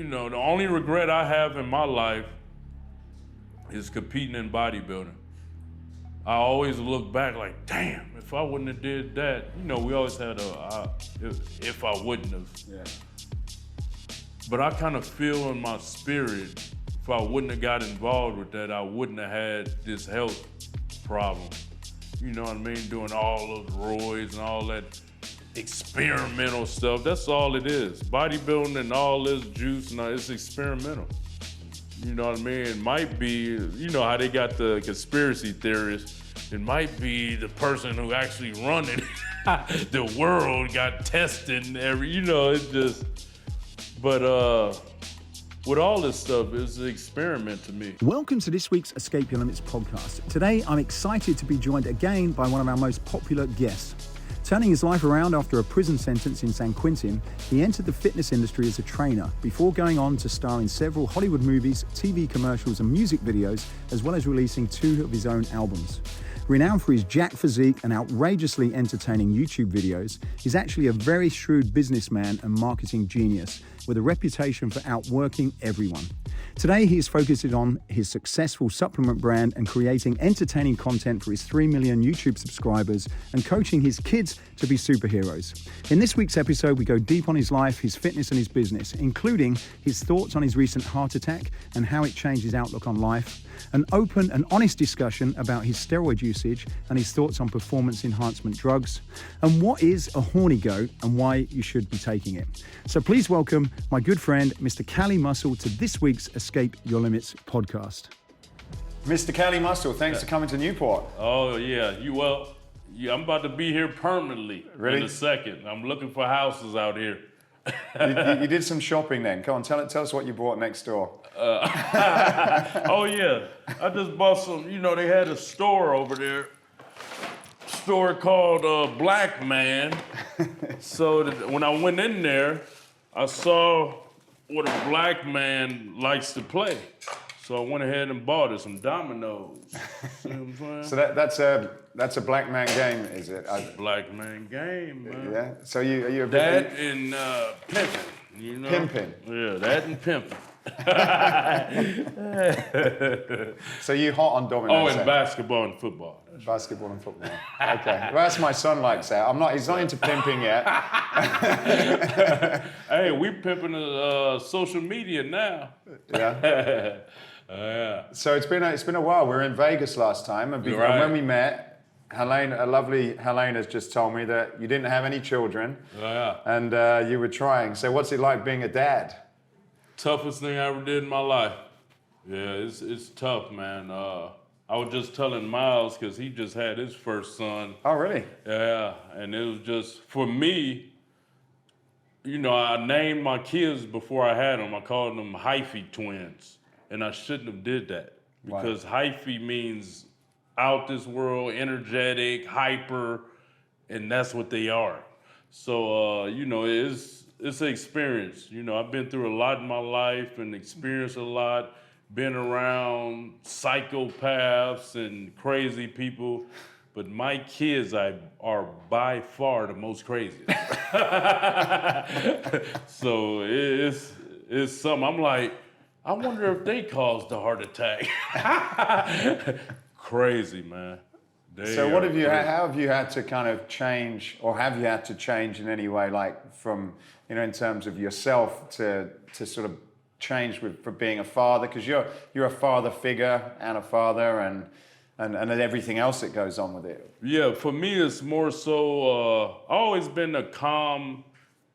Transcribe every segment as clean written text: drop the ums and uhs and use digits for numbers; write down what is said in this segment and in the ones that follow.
the only regret I have in my life is competing in bodybuilding. I always look back like, damn, if I wouldn't have did that, we always had if I wouldn't have. Yeah. But I kind of feel in my spirit, if I wouldn't have got involved with that, I wouldn't have had this health problem. You know what I mean? Doing all those roids and all that experimental stuff. That's all it is. Bodybuilding and all this juice, it's experimental. You know what I mean? It might be, how they got the conspiracy theorists. It might be the person who actually running the world got tested and it's just, but with all this stuff, it's an experiment to me. Welcome to this week's Escape Your Limits podcast. Today, I'm excited to be joined again by one of our most popular guests. Turning his life around after a prison sentence in San Quentin, he entered the fitness industry as a trainer before going on to star in several Hollywood movies, TV commercials, and music videos, as well as releasing 2 of his own albums. Renowned for his jacked physique and outrageously entertaining YouTube videos, he's actually a very shrewd businessman and marketing genius with a reputation for outworking everyone. Today, he is focusing on his successful supplement brand and creating entertaining content for his 3 million YouTube subscribers and coaching his kids to be superheroes. In this week's episode, we go deep on his life, his fitness, and his business, including his thoughts on his recent heart attack and how it changed his outlook on life, an open and honest discussion about his steroid usage and his thoughts on performance enhancement drugs, and what is a horny goat and why you should be taking it. So please welcome my good friend, Mr. Cali Muscle, to this week's Escape Your Limits podcast. Mr. Cali Muscle, thanks for coming to Newport. Oh, yeah. I'm about to be here permanently in a second. I'm looking for houses out here. You did some shopping then. Come on, tell us what you bought next door. Oh, yeah. I just bought some, they had a store over there. Store called Black Man. So when I went in there, I saw what a black man likes to play. So I went ahead and bought it, some dominoes. See what I'm saying? So that's a black man game, is it? Black man game, man. Yeah. So are you a bit... That and pimping, Pimping? Yeah, that and pimping. So you hot on dominoes? Oh, and basketball and football. Basketball and football. Okay. Well, that's my son likes that. He's not into pimping yet. Hey, we pimping social media now. Yeah. Yeah. So it's been a while. We were in Vegas last time, and when we met, lovely Helene has just told me that you didn't have any children, and you were trying. So what's it like being a dad? Toughest thing I ever did in my life. Yeah, it's tough, man. I was just telling Miles, because he just had his first son. Oh, really? Yeah, and it was just, for me, I named my kids before I had them. I called them hyphy twins, and I shouldn't have did that, because hyphy means out this world, energetic, hyper, and that's what they are. So, it's an experience. I've been through a lot in my life and experienced a lot, been around psychopaths and crazy people, but my kids are by far the most crazy. So it's something. I'm like, I wonder if they caused the heart attack. Crazy, man. So how have you had to kind of change, or have you had to change in any way, like from, in terms of yourself to sort of change for being a father? Because you're a father figure and a father and everything else that goes on with it. Yeah, for me it's more so, I've always been a calm,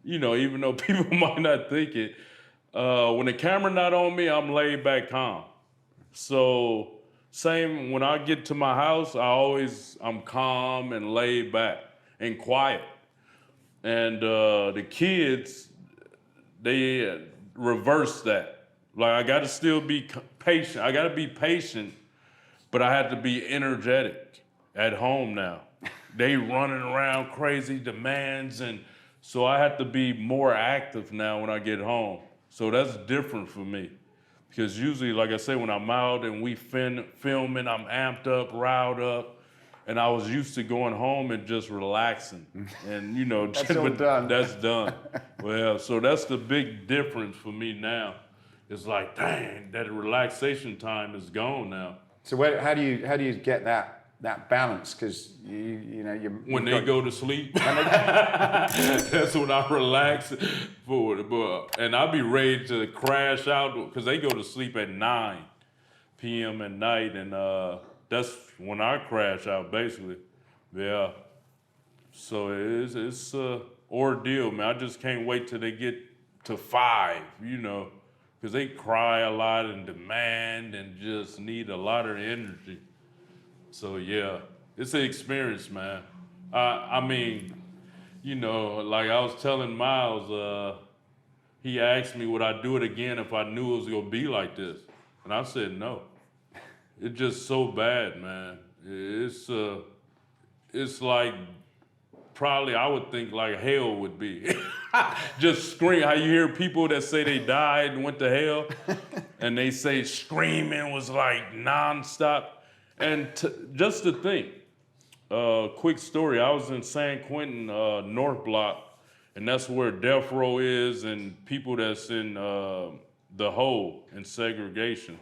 even though people might not think it. When the camera not on me, I'm laid back calm. So same when I get to my house, I'm calm and laid back and quiet. And the kids, they reverse that. Like, I gotta still be patient. I gotta be patient, but I have to be energetic at home now. They running around crazy demands, and so I have to be more active now when I get home. So that's different for me. Because usually, like I say, when I'm out and we filming, I'm amped up, riled up. And I was used to going home and just relaxing. And, you know, That's all done. That's done. Well, so that's the big difference for me now. It's like, dang, that relaxation time is gone now. So how do you get that balance? Because you know when they go to sleep, that's when I relax and I'll be ready to crash out because they go to sleep at 9 p.m. at night, and that's when I crash out basically. Yeah. So it's a ordeal, man. I just can't wait till they get to 5, you know, because they cry a lot and demand and just need a lot of energy. So yeah, it's an experience, man. I mean, you know, like I was telling Miles, he asked me would I do it again if I knew it was gonna be like this, and I said no. It's just so bad, man. It's like probably I would think like hell would be. Just scream. How you hear people that say they died and went to hell, and they say screaming was like nonstop. And just to think, quick story, I was in San Quentin, North Block, and that's where death row is and people that's in the hole in segregation.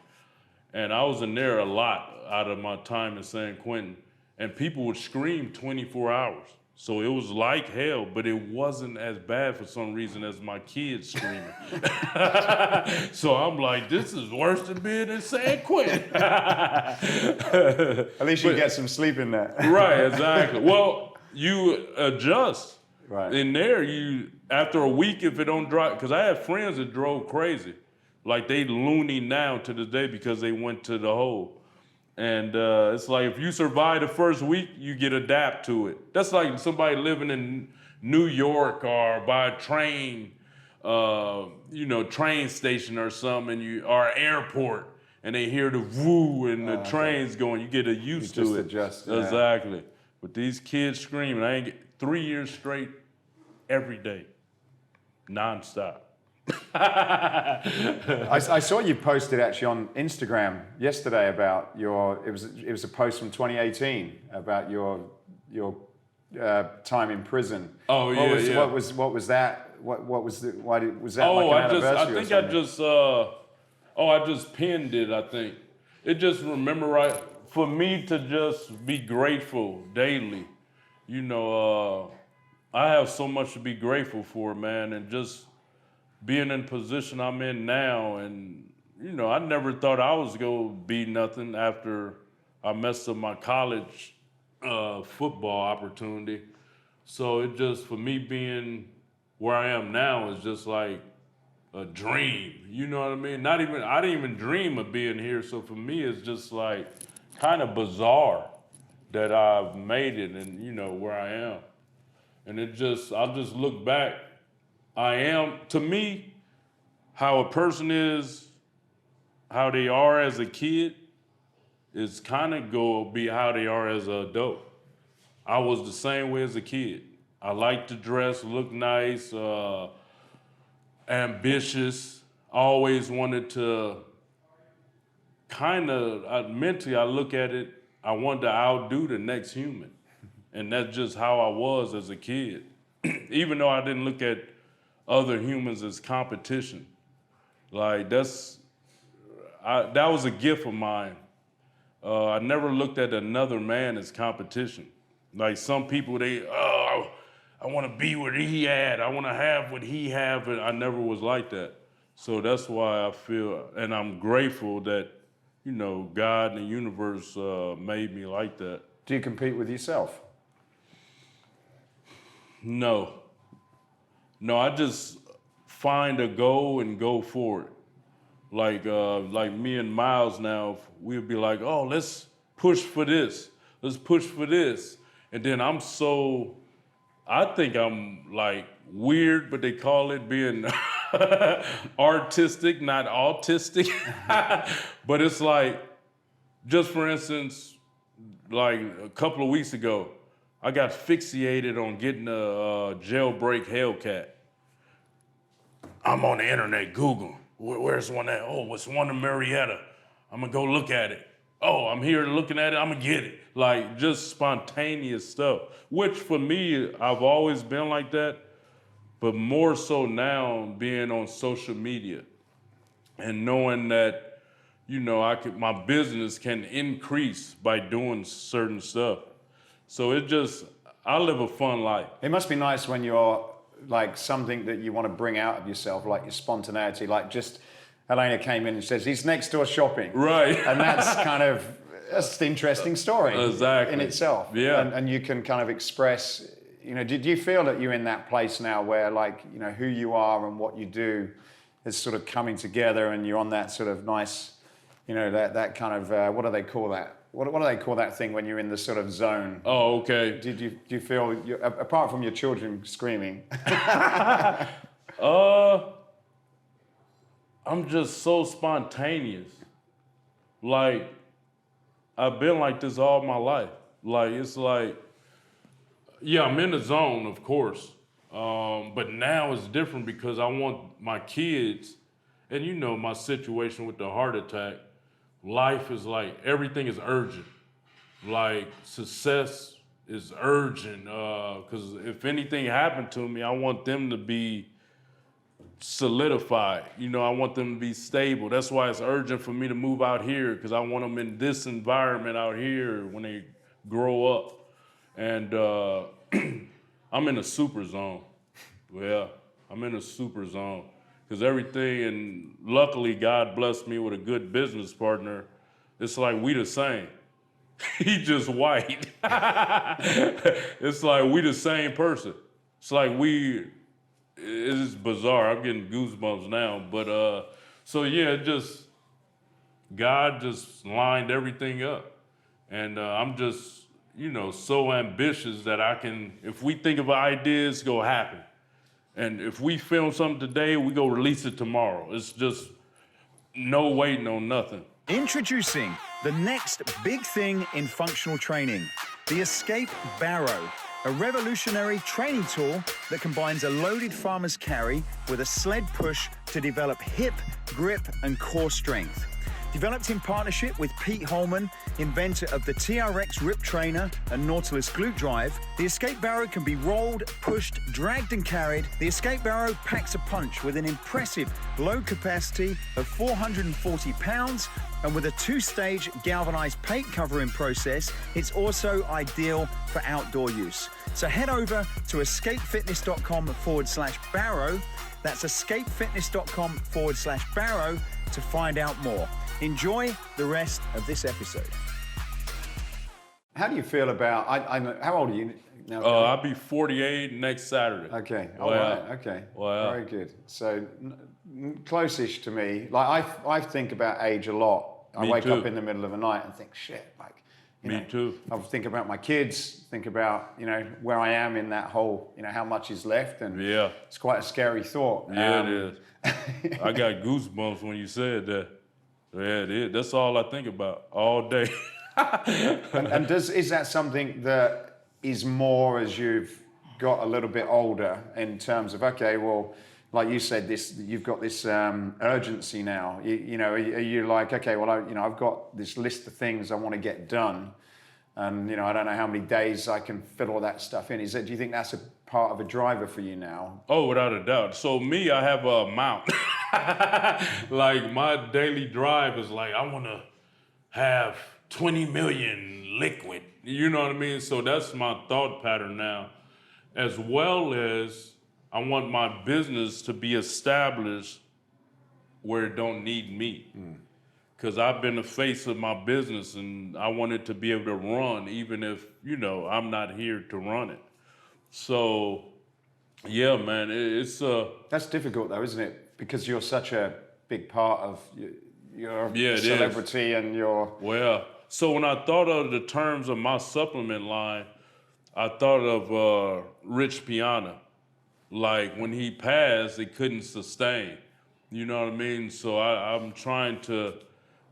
And I was in there a lot out of my time in San Quentin, and people would scream 24 hours. So it was like hell, but it wasn't as bad for some reason as my kids screaming. So I'm like, this is worse than being in San Quentin. At least you get some sleep in there. Right, exactly. Well, you adjust. Right. In there, after a week, if it don't drive, because I had friends that drove crazy. Like they loony now to this day because they went to the hole. And it's like if you survive the first week, you get adapt to it. That's like somebody living in New York or by a train, train station or something, or airport, and they hear the woo and the trains going. You get used to it. Adjust. Yeah. Exactly. But these kids screaming. I ain't 3 years straight, every day, nonstop. I saw you posted actually on Instagram yesterday about it was a post from 2018 about your time in prison. Oh yeah. What was that? What was the why did was that like an anniversary? I just pinned it. I think it just remember right for me to just be grateful daily. You know, I have so much to be grateful for, man, and just being in the position I'm in now, and you know, I never thought I was gonna be nothing after I messed up my college football opportunity. So it just, for me being where I am now is just like a dream. You know what I mean? I didn't even dream of being here. So for me, it's just like kind of bizarre that I've made it and you know where I am. And I'll just look back. To me, how a person is, how they are as a kid, is kind of go be how they are as an adult. I was the same way as a kid. I liked to dress, look nice, ambitious. Always wanted to mentally, I look at it, I wanted to outdo the next human. And that's just how I was as a kid. Even though I didn't look at other humans as competition. Like that was a gift of mine. I never looked at another man as competition. Like some people, I want to be where he at. I want to have what he have. And I never was like that. So that's why I feel, and I'm grateful that, you know, God and the universe made me like that. Do you compete with yourself? No, I just find a goal and go for it. Like me and Miles now, we'll be like, oh, let's push for this. Let's push for this. And then I think I'm like weird, but they call it being artistic, not autistic. But it's like, just for instance, like a couple of weeks ago, I got fixated on getting a jailbreak Hellcat. I'm on the internet, Google. Where's one at? Oh, it's one in Marietta. I'm gonna go look at it. oh, I'm here looking at it, I'm gonna get it. Like just spontaneous stuff, which for me, I've always been like that, but more so now being on social media and knowing that, my business can increase by doing certain stuff. So I live a fun life. It must be nice when you're like something that you want to bring out of yourself, like your spontaneity, like just Elena came in and says, he's next door shopping. Right. And that's an interesting story. Exactly. In itself. Yeah. And you can kind of express, did you feel that you're in that place now where like, who you are and what you do is sort of coming together and you're on that sort of nice, that kind of, what do they call that? What do they call that thing when you're in the sort of zone? Oh, okay. Do you feel, apart from your children screaming? I'm just so spontaneous. Like, I've been like this all my life. Like, it's like, yeah, I'm in the zone, of course. But now it's different because I want my kids, and my situation with the heart attack, life is like, everything is urgent. Like, success is urgent. Because if anything happened to me, I want them to be solidified. I want them to be stable. That's why it's urgent for me to move out here, because I want them in this environment out here when they grow up. And I'm in a super zone. Yeah, I'm in a super zone. Because everything, and luckily God blessed me with a good business partner. It's like we the same. He just white. It's like we the same person. It's like it's bizarre. I'm getting goosebumps now. But so yeah, God just lined everything up. And I'm just, so ambitious that if we think of ideas, go happen. And if we film something today, we go release it tomorrow. It's just no waiting on nothing. Introducing the next big thing in functional training, the Escape Barrow, a revolutionary training tool that combines a loaded farmer's carry with a sled push to develop hip, grip, and core strength. Developed in partnership with Pete Holman, inventor of the TRX Rip Trainer and Nautilus Glute Drive, the Escape Barrow can be rolled, pushed, dragged, and carried. The Escape Barrow packs a punch with an impressive load capacity of 440 pounds, and with a two-stage galvanized paint covering process, it's also ideal for outdoor use. So head over to escapefitness.com/barrow. That's escapefitness.com/barrow to find out more. Enjoy the rest of this episode. How do you feel about, how old are you now? I'll be 48 next Saturday. Okay, Wow. all right, okay. Wow. Very good. So close-ish to me. Like I think about age a lot. I Me wake too. up in the middle of the night and think, shit, like, Me too. I think about my kids, think about, where I am in that whole, how much is left. And Yeah. it's quite a scary thought. Yeah, it is. I got goosebumps when you said that. Yeah, it is. That's all I think about all day. And is that something that is more as you've got a little bit older in terms of, okay, well, like you said, you've got this urgency now. Are you like, okay, well, I've got this list of things I want to get done, and I don't know how many days I can fit all that stuff in. Do you think that's a part of a driver for you now? Oh, without a doubt. So me, I have a amount. Like my daily drive is like, I want to have 20 million liquid. You know what I mean? So that's my thought pattern now, as well as I want my business to be established where it don't need me. Because I've been the face of my business and I want it to be able to run even if, I'm not here to run it. So, yeah, man, it's... That's difficult though, isn't it? Because you're such a big part of your it celebrity is. And your... Well, so when I thought of the terms of my supplement line, I thought of Rich Piana. Like when he passed, it couldn't sustain. You know what I mean? So I'm trying to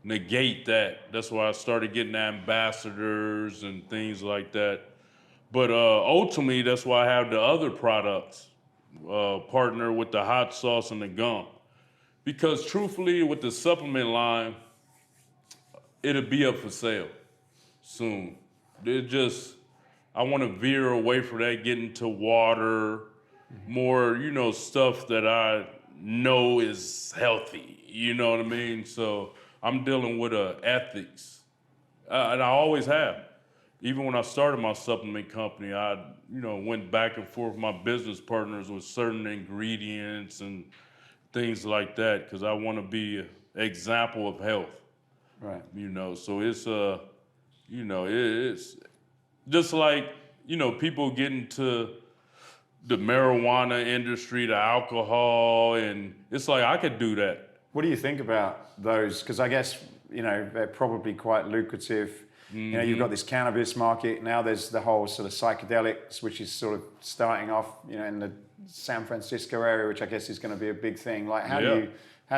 negate that. That's why I started getting ambassadors and things like that. But ultimately, that's why I have the other products, partner with the hot sauce and the gum. Because truthfully, with the supplement line, it'll be up for sale soon. I want to veer away from that, get into water, more, stuff that I know is healthy. You know what I mean? So I'm dealing with ethics, and I always have. Even when I started my supplement company, I, went back and forth with my business partners with certain ingredients and things like that, because I want to be an example of health. Right. So it's just like, people get into the marijuana industry, the alcohol, and it's like, I could do that. What do you think about those? Because I guess, they're probably quite lucrative. Mm-hmm. You've got this cannabis market. Now there's the whole sort of psychedelics, which is sort of starting off, in the San Francisco area, which I guess is going to be a big thing. Like, how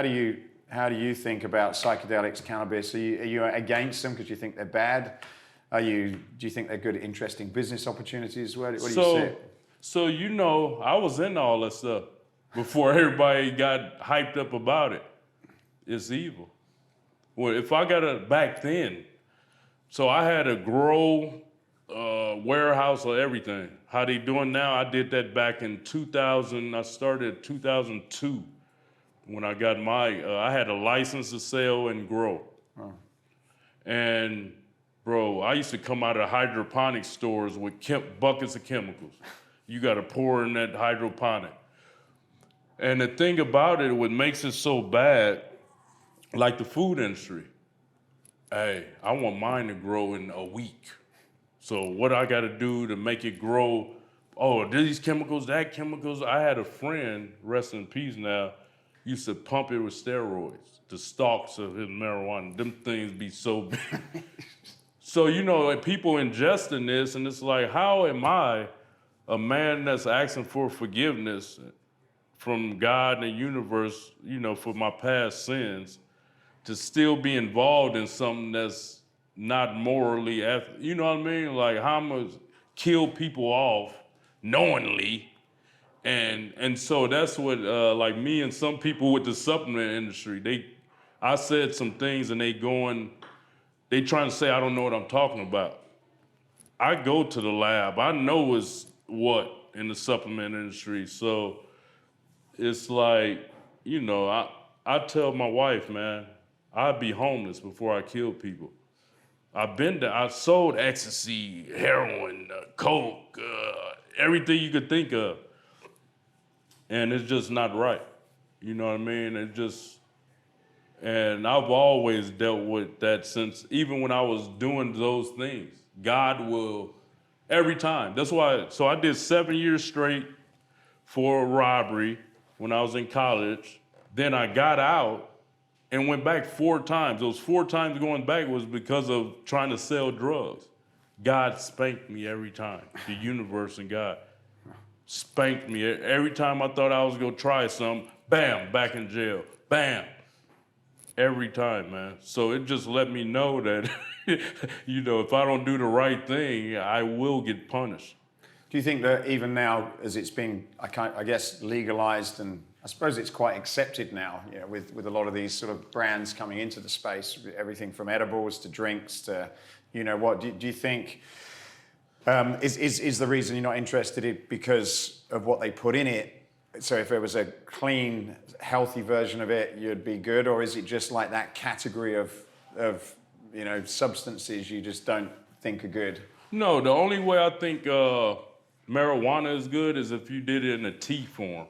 do you think about psychedelics, cannabis? Are you against them because you think they're bad? Do you think they're good, interesting business opportunities? What do you see? So, I was in all that stuff before everybody got hyped up about it. It's evil. Well, if I got back then, so I had a grow warehouse of everything. How they doing now? I did that back in 2000. I started 2002 when I got I had a license to sell and grow. Oh. And bro, I used to come out of hydroponic stores with buckets of chemicals. You got to pour in that hydroponic. And the thing about it, what makes it so bad, like the food industry, hey, I want mine to grow in a week. So what I got to do to make it grow? Oh, these chemicals, that chemicals. I had a friend, rest in peace now, used to pump it with steroids. The stalks of his marijuana, them things be so big. So, people ingesting this, and it's like, how am I, a man that's asking for forgiveness from God and the universe, for my past sins, to still be involved in something that's not morally, you know what I mean? Like, how I'm gonna kill people off knowingly, and so that's what, like me and some people with the supplement industry, I said some things and they trying to say I don't know what I'm talking about. I go to the lab. I know it's what in the supplement industry. So it's like, I tell my wife, man, I'd be homeless before I kill people. I sold ecstasy, heroin, coke, everything you could think of. And it's just not right. You know what I mean? And I've always dealt with that since, even when I was doing those things. God will, every time. That's why, so I did 7 years straight for a robbery when I was in college. Then I got out and went back 4 times. Those 4 times going back was because of trying to sell drugs. God spanked me every time. The universe and God spanked me. Every time I thought I was gonna try something, bam, back in jail, bam. Every time, man. So it just let me know that, if I don't do the right thing, I will get punished. Do you think that even now, as it's been, I guess, legalized, and I suppose it's quite accepted now, with a lot of these sort of brands coming into the space, everything from edibles to drinks to, what? Do you think, is the reason you're not interested in because of what they put in it? So if there was a clean, healthy version of it, you'd be good? Or is it just like that category of substances you just don't think are good? No, the only way I think marijuana is good is if you did it in a tea form.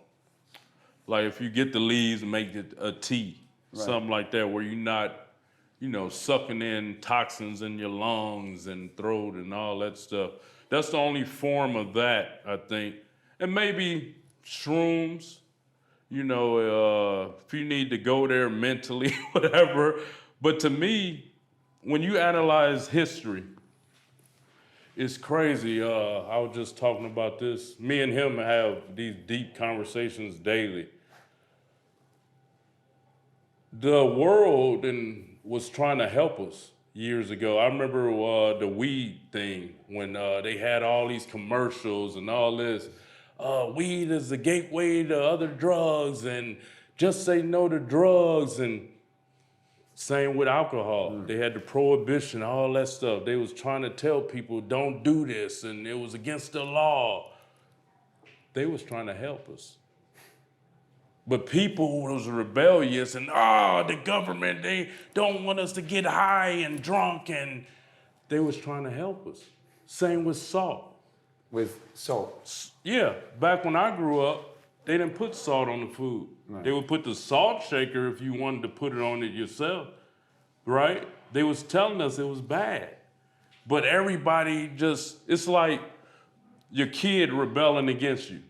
Like if you get the leaves and make it a tea, right. Something like that, where you're not, sucking in toxins in your lungs and throat and all that stuff. That's the only form of that, I think. And maybe shrooms, if you need to go there mentally, whatever. But to me, when you analyze history, it's crazy. I was just talking about this. Me and him have these deep conversations daily. The world was trying to help us years ago. I remember the weed thing when they had all these commercials and all this. Weed is the gateway to other drugs, and just say no to drugs. And Same with alcohol. They had the prohibition, all that stuff. They was trying to tell people, don't do this, and it was against the law. They was trying to help us. But people was rebellious and, the government, they don't want us to get high and drunk, and they was trying to help us. Same with salt. With salt? Yeah, back when I grew up, they didn't put salt on the food. Right. They would put the salt shaker if you wanted to put it on it yourself, right? They was telling us it was bad. But everybody it's like your kid rebelling against you.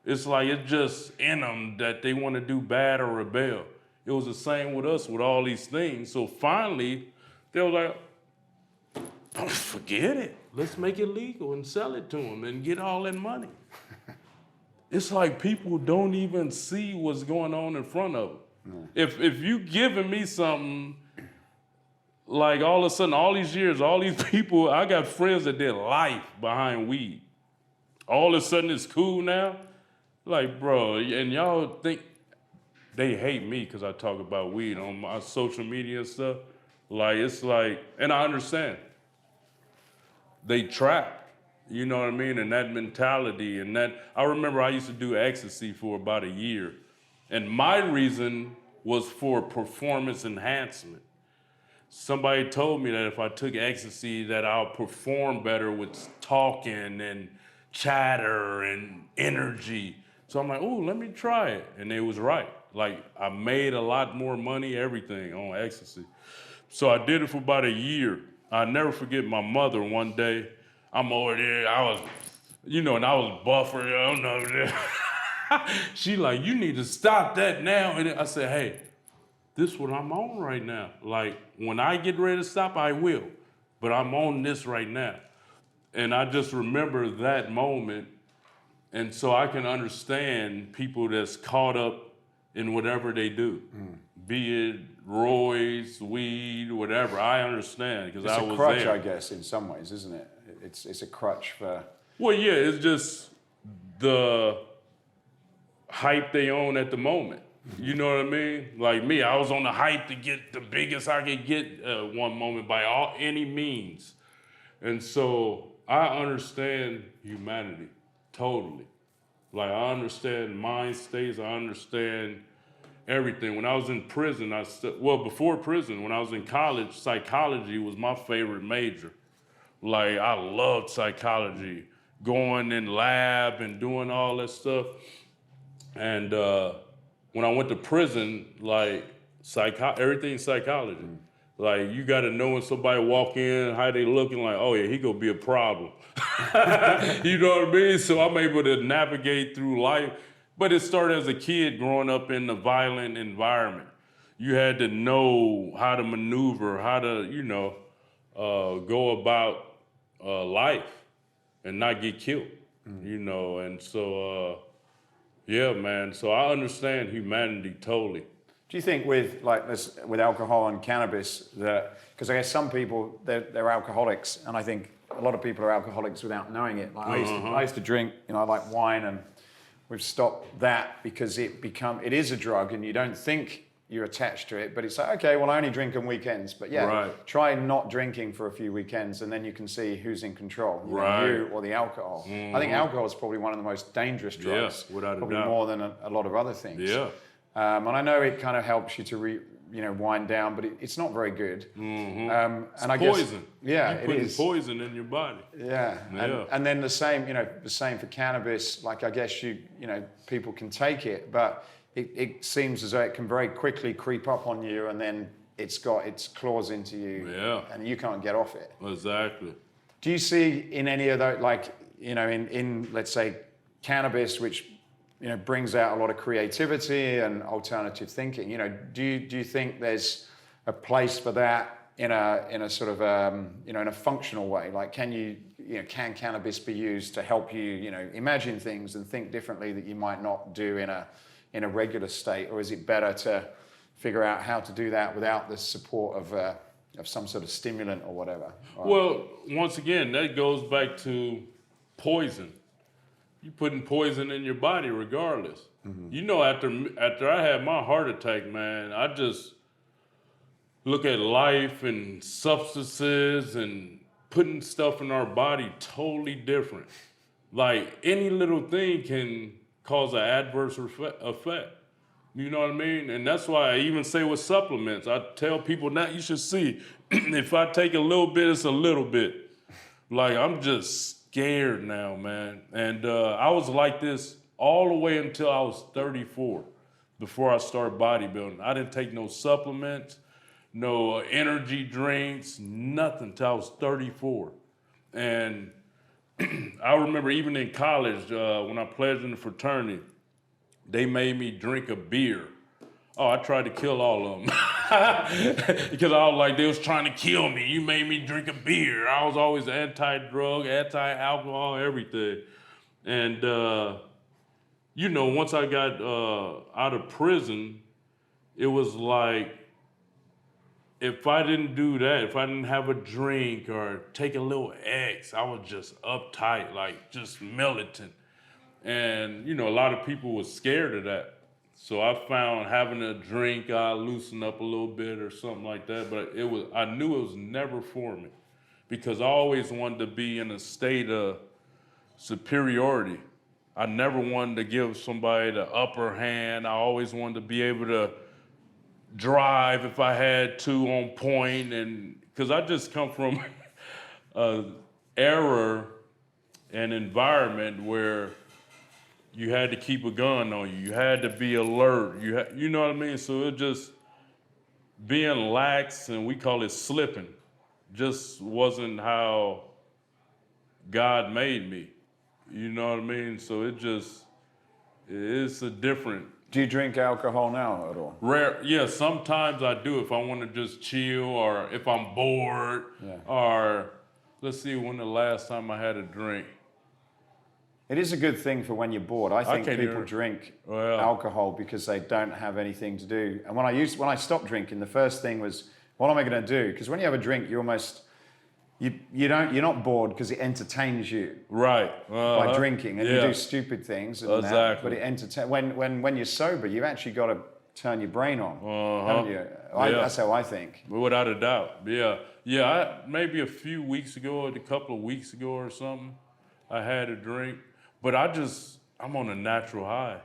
It's like it's just in them that they want to do bad or rebel. It was the same with us with all these things. So finally, they were like, forget it. Let's make it legal and sell it to them and get all that money. It's like people don't even see what's going on in front of them. No. If you giving me something, like all of a sudden, all these years, all these people, I got friends that did life behind weed. All of a sudden it's cool now. Like, bro, and y'all think they hate me because I talk about weed on my social media and stuff. Like, it's like, and I understand. They trapped. You know what I mean? And that mentality and that, I remember I used to do ecstasy for about a year. And my reason was for performance enhancement. Somebody told me that if I took ecstasy that I'll perform better with talking and chatter and energy. So I'm like, oh, let me try it. And they was right. Like, I made a lot more money, everything on ecstasy. So I did it for about a year. I'll never forget my mother one day. I'm over there, I was, and I was buffer, I don't know. She like, you need to stop that now. And I said, hey, this is what I'm on right now. Like, when I get ready to stop, I will. But I'm on this right now. And I just remember that moment. And so I can understand people that's caught up in whatever they do. Be it roids, weed, whatever. I understand because I was there. It's a crutch, I guess, in some ways, isn't it? It's a crutch for... Well, yeah, it's just the hype they own at the moment. You know what I mean? Like me, I was on the hype to get the biggest I could get one moment by any means. And so I understand humanity, totally. Like I understand mind states, I understand everything. When I was in prison, before prison, when I was in college, psychology was my favorite major. Like, I loved psychology, going in lab and doing all that stuff. And when I went to prison, like, everything's psychology. Like, you got to know when somebody walk in, how they looking, like, oh, yeah, he gonna be a problem. You know what I mean? So I'm able to navigate through life. But it started as a kid growing up in a violent environment. You had to know how to maneuver, how to, go about life and not get killed, and so, yeah, man. So I understand humanity totally. Do you think with alcohol and cannabis that, because I guess some people, they're alcoholics, and I think a lot of people are alcoholics without knowing it. Like I used to drink, I like wine, and we've stopped that because it is a drug and you don't think you're attached to it, but it's like, okay, well, I only drink on weekends. But yeah, right. Try not drinking for a few weekends and then you can see who's in control, you or the alcohol. I think alcohol is probably one of the most dangerous drugs, without probably a doubt. more than a lot of other things. Yeah. And I know it kind of helps you to wind down, but it's not very good. And it's I poison. Guess, You're putting poison in your body. Yeah. And then the same for cannabis. Like I guess people can take it, but it seems as though it can very quickly creep up on you, and then it's got its claws into you, and you can't get off it. Exactly. Do you see in any of those, in let's say cannabis, which brings out a lot of creativity and alternative thinking? Do you think there's a place for that in a sort of in a functional way? Like, can cannabis be used to help you imagine things and think differently that you might not do in a regular state, or is it better to figure out how to do that without the support of some sort of stimulant or whatever? Well, once again, that goes back to poison. You're putting poison in your body regardless. After I had my heart attack, man, look at life and substances and putting stuff in our body totally different. Like any little thing can cause an adverse effect. You know what I mean? And that's why I even say with supplements, I tell people now you should see if I take a little bit, it's a little bit. Like I'm just scared now, man. And I was like this all the way until I was 34 before I started bodybuilding. I didn't take no supplements, no energy drinks, nothing till I was 34. And I remember even in college, when I pledged in the fraternity, they made me drink a beer. Oh, I tried to kill all of them. Because I was like, they was trying to kill me. You made me drink a beer. I was always anti-drug, anti-alcohol, everything. And, you know, once I got out of prison, it was like, if I didn't do that, if I didn't have a drink or take a little X, I was just uptight, like just militant. And, you know, a lot of people were scared of that. So I found having a drink, I loosen up a little bit or something like that. But I knew it was never for me because I always wanted to be in a state of superiority. I never wanted to give somebody the upper hand. I always wanted to be able to drive if I had to on point. And because I just come from an era and environment where you had to keep a gun on you. You had to be alert. You know what I mean? So it just being lax, and we call it slipping, just wasn't how God made me. You know what I mean? So it's a different. Do you drink alcohol now at all? Rare, yeah, sometimes I do if I want to just chill or if I'm bored or let's see when the last time I had a drink. It is a good thing for when you're bored. I think people drink alcohol because they don't have anything to do. And when I stopped drinking, the first thing was, what am I going to do? Because when you have a drink, you're not bored because it entertains you. Right. By drinking, and you do stupid things. And exactly. But it when you're sober, you've actually got to turn your brain on, haven't you? That's how I think. Without a doubt. Yeah. Maybe a few weeks ago, or a couple of weeks ago or something, I had a drink. But I'm on a natural high.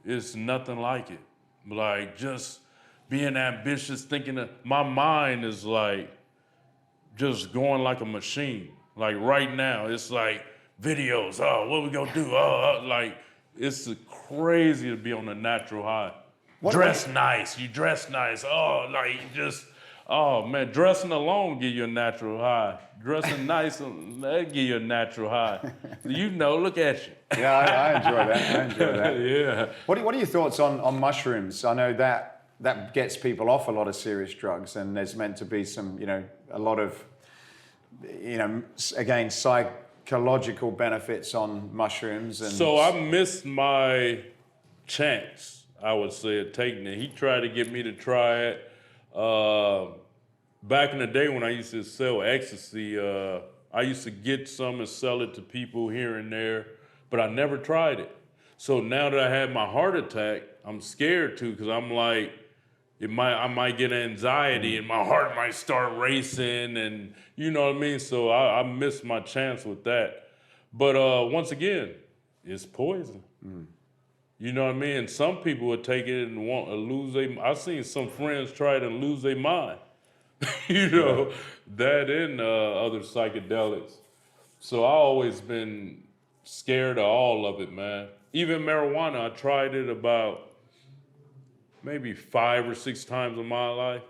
It's nothing like it. Like just being ambitious, my mind is like just going like a machine. Like right now, it's like videos. Oh, what we gonna do? Like it's crazy to be on a natural high. Dress nice. You dress nice. Oh, like just. Oh man, dressing alone give you a natural high. Dressing nice, that give you a natural high. You know, look at you. Yeah, I enjoy that. Yeah. What are your thoughts on mushrooms? I know that gets people off a lot of serious drugs, and there's meant to be some, a lot of, again, psychological benefits on mushrooms. And so I missed my chance, I would say, at taking it. He tried to get me to try it. Back in the day when I used to sell ecstasy, I used to get some and sell it to people here and there, but I never tried it. So now that I had my heart attack, I'm scared too, because I'm like, I might get anxiety and my heart might start racing, and you know what I mean? So I missed my chance with that. But once again, it's poison. You know what I mean? And some people would take it and want to lose I've seen some friends try it and lose their mind. That and other psychedelics. So I always been scared of all of it, man. Even marijuana, I tried it about maybe 5 or 6 times in my life.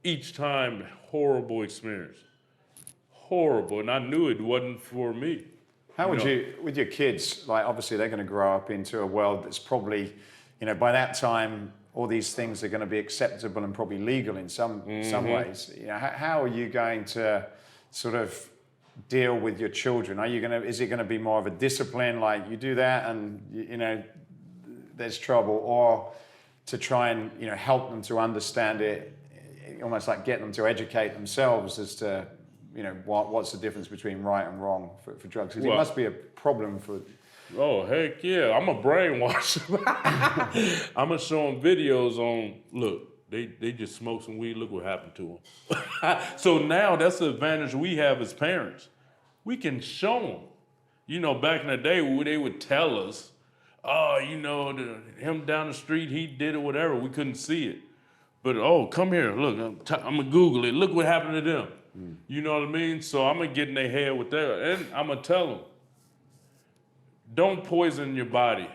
Each time, horrible experience. Horrible, and I knew it wasn't for me. How would you, with your kids, like obviously they're going to grow up into a world that's probably, by that time, all these things are going to be acceptable and probably legal in some ways. How are you going to sort of deal with your children? Is it going to be more of a discipline, like you do that and, there's trouble, or to try and, help them to understand it, almost like get them to educate themselves as to, what's the difference between right and wrong for drugs? Because it must be a problem for... Oh, heck yeah. I'm a brainwasher. I'm going to show them videos on, look, They just smoke some weed. Look what happened to them. So now that's the advantage we have as parents. We can show them. You know, back in the day, they would tell us, oh, you know, him down the street, he did it, whatever. We couldn't see it. But, oh, come here, look, I'm going to Google it. Look what happened to them. You know what I mean? So I'm going to get in their head with that. And I'm going to tell them, don't poison your body.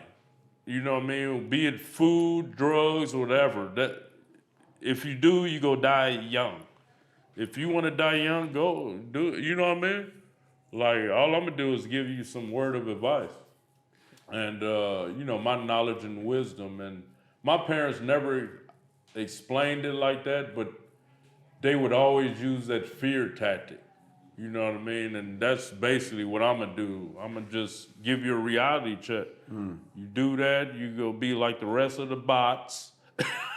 You know what I mean? Be it food, drugs, whatever. That if you do, you go die young. If you want to die young, go do it. You know what I mean? Like, all I'm going to do is give you some word of advice. And, you know, my knowledge and wisdom. And my parents never explained it like that, but they would always use that fear tactic. You know what I mean? And that's basically what I'm going to do. I'm going to just give you a reality check. You do that, you go be like the rest of the bots,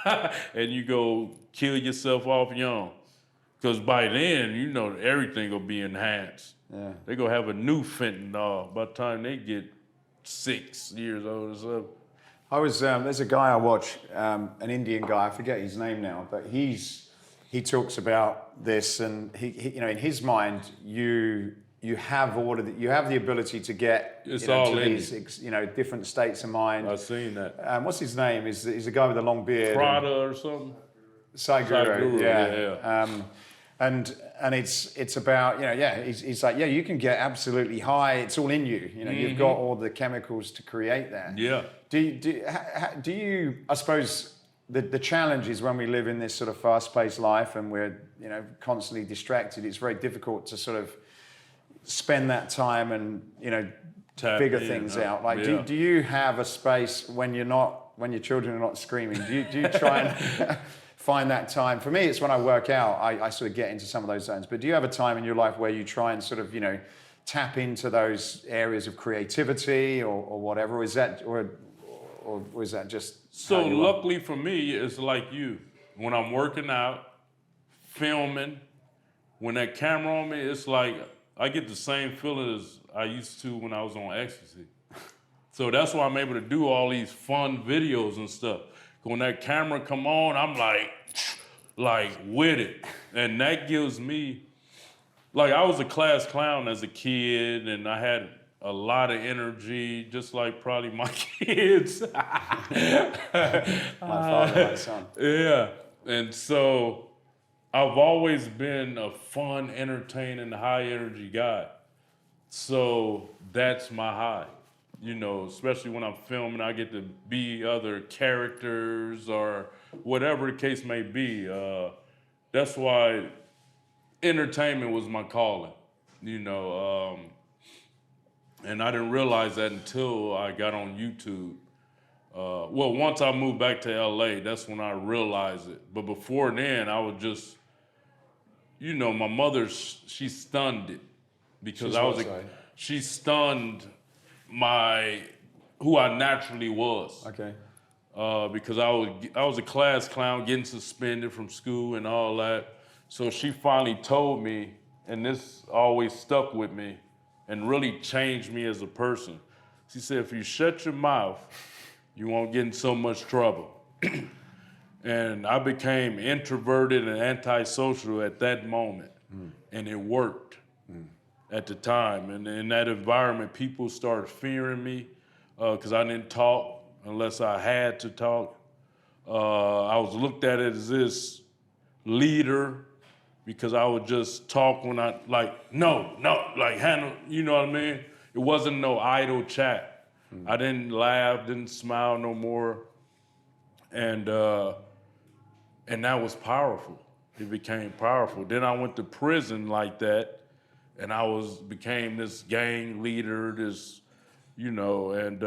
and you go kill yourself off young. Because by then, you know, everything will be enhanced. Yeah. They're going to have a new fentanyl by the time they get 6 years old or something. I was there's a guy I watch, an Indian guy. I forget his name now, but he talks about this, and he you know, in his mind, you have the ability to get It's to all in these different states of mind. I've seen that. What's his name? He's a guy with a long beard. Prada or something? Sadhguru, yeah. And it's about, he's like, you can get absolutely high. It's all in you. You know, you've got all the chemicals to create that. Yeah. Do you, I suppose, the challenge is when we live in this sort of fast-paced life and we're, constantly distracted, it's very difficult to sort of spend that time and, figure things out. Like, yeah. do you have a space when your children are not screaming? Do you try and find that time? For me, it's when I work out, I sort of get into some of those zones. But do you have a time in your life where you try and sort of, tap into those areas of creativity or whatever? Or is that just so? Luckily for me, it's like you. When I'm working out, filming, when that camera on me, it's like I get the same feeling as I used to when I was on ecstasy. So that's why I'm able to do all these fun videos and stuff. When that camera come on, I'm like with it. And that gives me, like, I was a class clown as a kid, and I had a lot of energy, just like probably my kids. My father, my son. Yeah. And so I've always been a fun, entertaining, high energy guy. So that's my high. Especially when I'm filming, I get to be other characters or whatever the case may be. That's why entertainment was my calling, and I didn't realize that until I got on YouTube. Once I moved back to LA, that's when I realized it. But before then, I was just, my mother, she stunned it because she stunned who I naturally was. Okay. Because I was a class clown, getting suspended from school and all that. So she finally told me, and this always stuck with me and really changed me as a person. She said, if you shut your mouth, you won't get in so much trouble. And I became introverted and antisocial at that moment. And it worked at the time. And in that environment, people started fearing me because I didn't talk unless I had to talk. I was looked at as this leader because I would just talk when I, handle, you know what I mean? It wasn't no idle chat. I didn't laugh, didn't smile no more. And that was powerful. It became powerful. Then I went to prison like that, and became this gang leader, and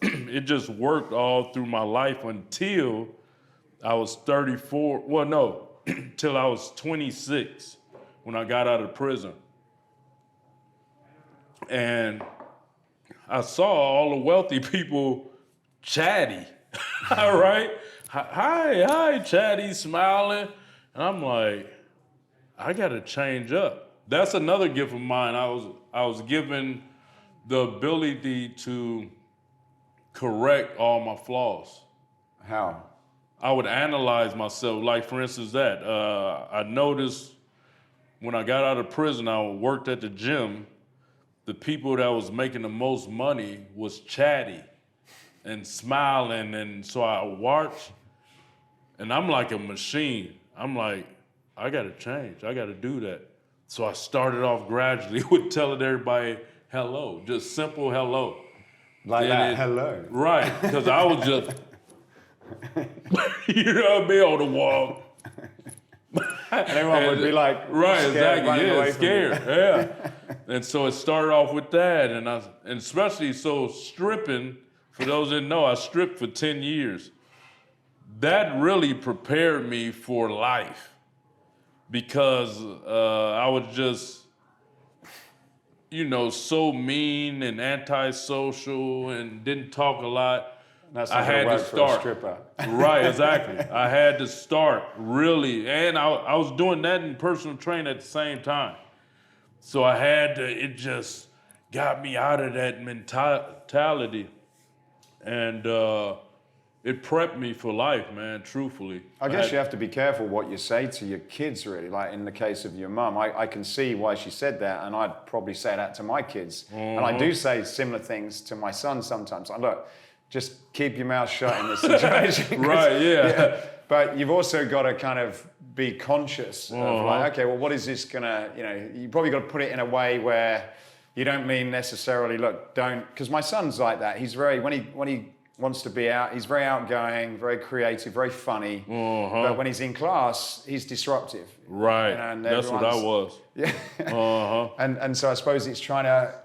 it just worked all through my life until I was 34. Till I was 26 when I got out of prison. And I saw all the wealthy people chatty, all right? Hi, chatty, smiling. And I'm like, I gotta change up. That's another gift of mine. I was given the ability to correct all my flaws. How? I would analyze myself. Like, for instance, I noticed when I got out of prison, I worked at the gym. The people that was making the most money was chatty and smiling. And so I watched, and I'm like a machine. I'm like, I got to change. I got to do that. So I started off gradually with telling everybody hello, just simple hello. Like And that, hello. Right, because I was just, you know what I mean, on the wall. And everyone would be like, right, scared, exactly, running away yeah, from you. scared, yeah. And so it started off with that, and especially so stripping. For those that didn't know, I stripped for 10 years. That really prepared me for life because I was just, so mean and antisocial and didn't talk a lot. That's I not had gonna to work for a start. stripper. Right, exactly. I had to start really, and I was doing that in personal training at the same time. So I had to. It just got me out of that mentality, and it prepped me for life, man. Truthfully, I guess you have to be careful what you say to your kids, really. Like in the case of your mum, I can see why she said that, and I'd probably say that to my kids. And I do say similar things to my son sometimes. Like, look, just keep your mouth shut in this situation. Right, yeah. But you've also got to kind of be conscious of like, okay, well, what is this gonna, you probably got to put it in a way where you don't mean necessarily, look, don't, because my son's like that. He's very, when he wants to be out, he's very outgoing, very creative, very funny. But when he's in class, he's disruptive. Right, And that's what I was. Yeah. And so I suppose it's trying to,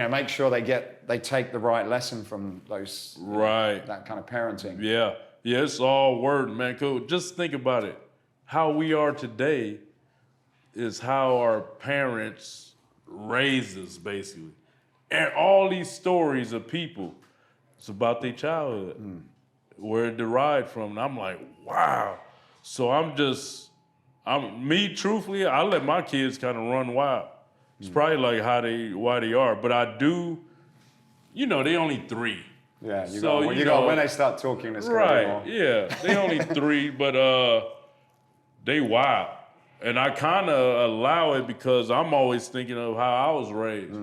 make sure they take the right lesson from those, Right. that kind of parenting. Yeah, it's all word, man. Cool. Just think about it. How we are today is how our parents raised us, basically. And all these stories of people, it's about their childhood, where it derived from. And I'm like, wow. So truthfully, I let my kids kind of run wild. It's probably like why they are. But I do, they only 3. Yeah, So, when they start talking, it's right, going to be more. yeah. They only 3, but they wild. And I kind of allow it because I'm always thinking of how I was raised.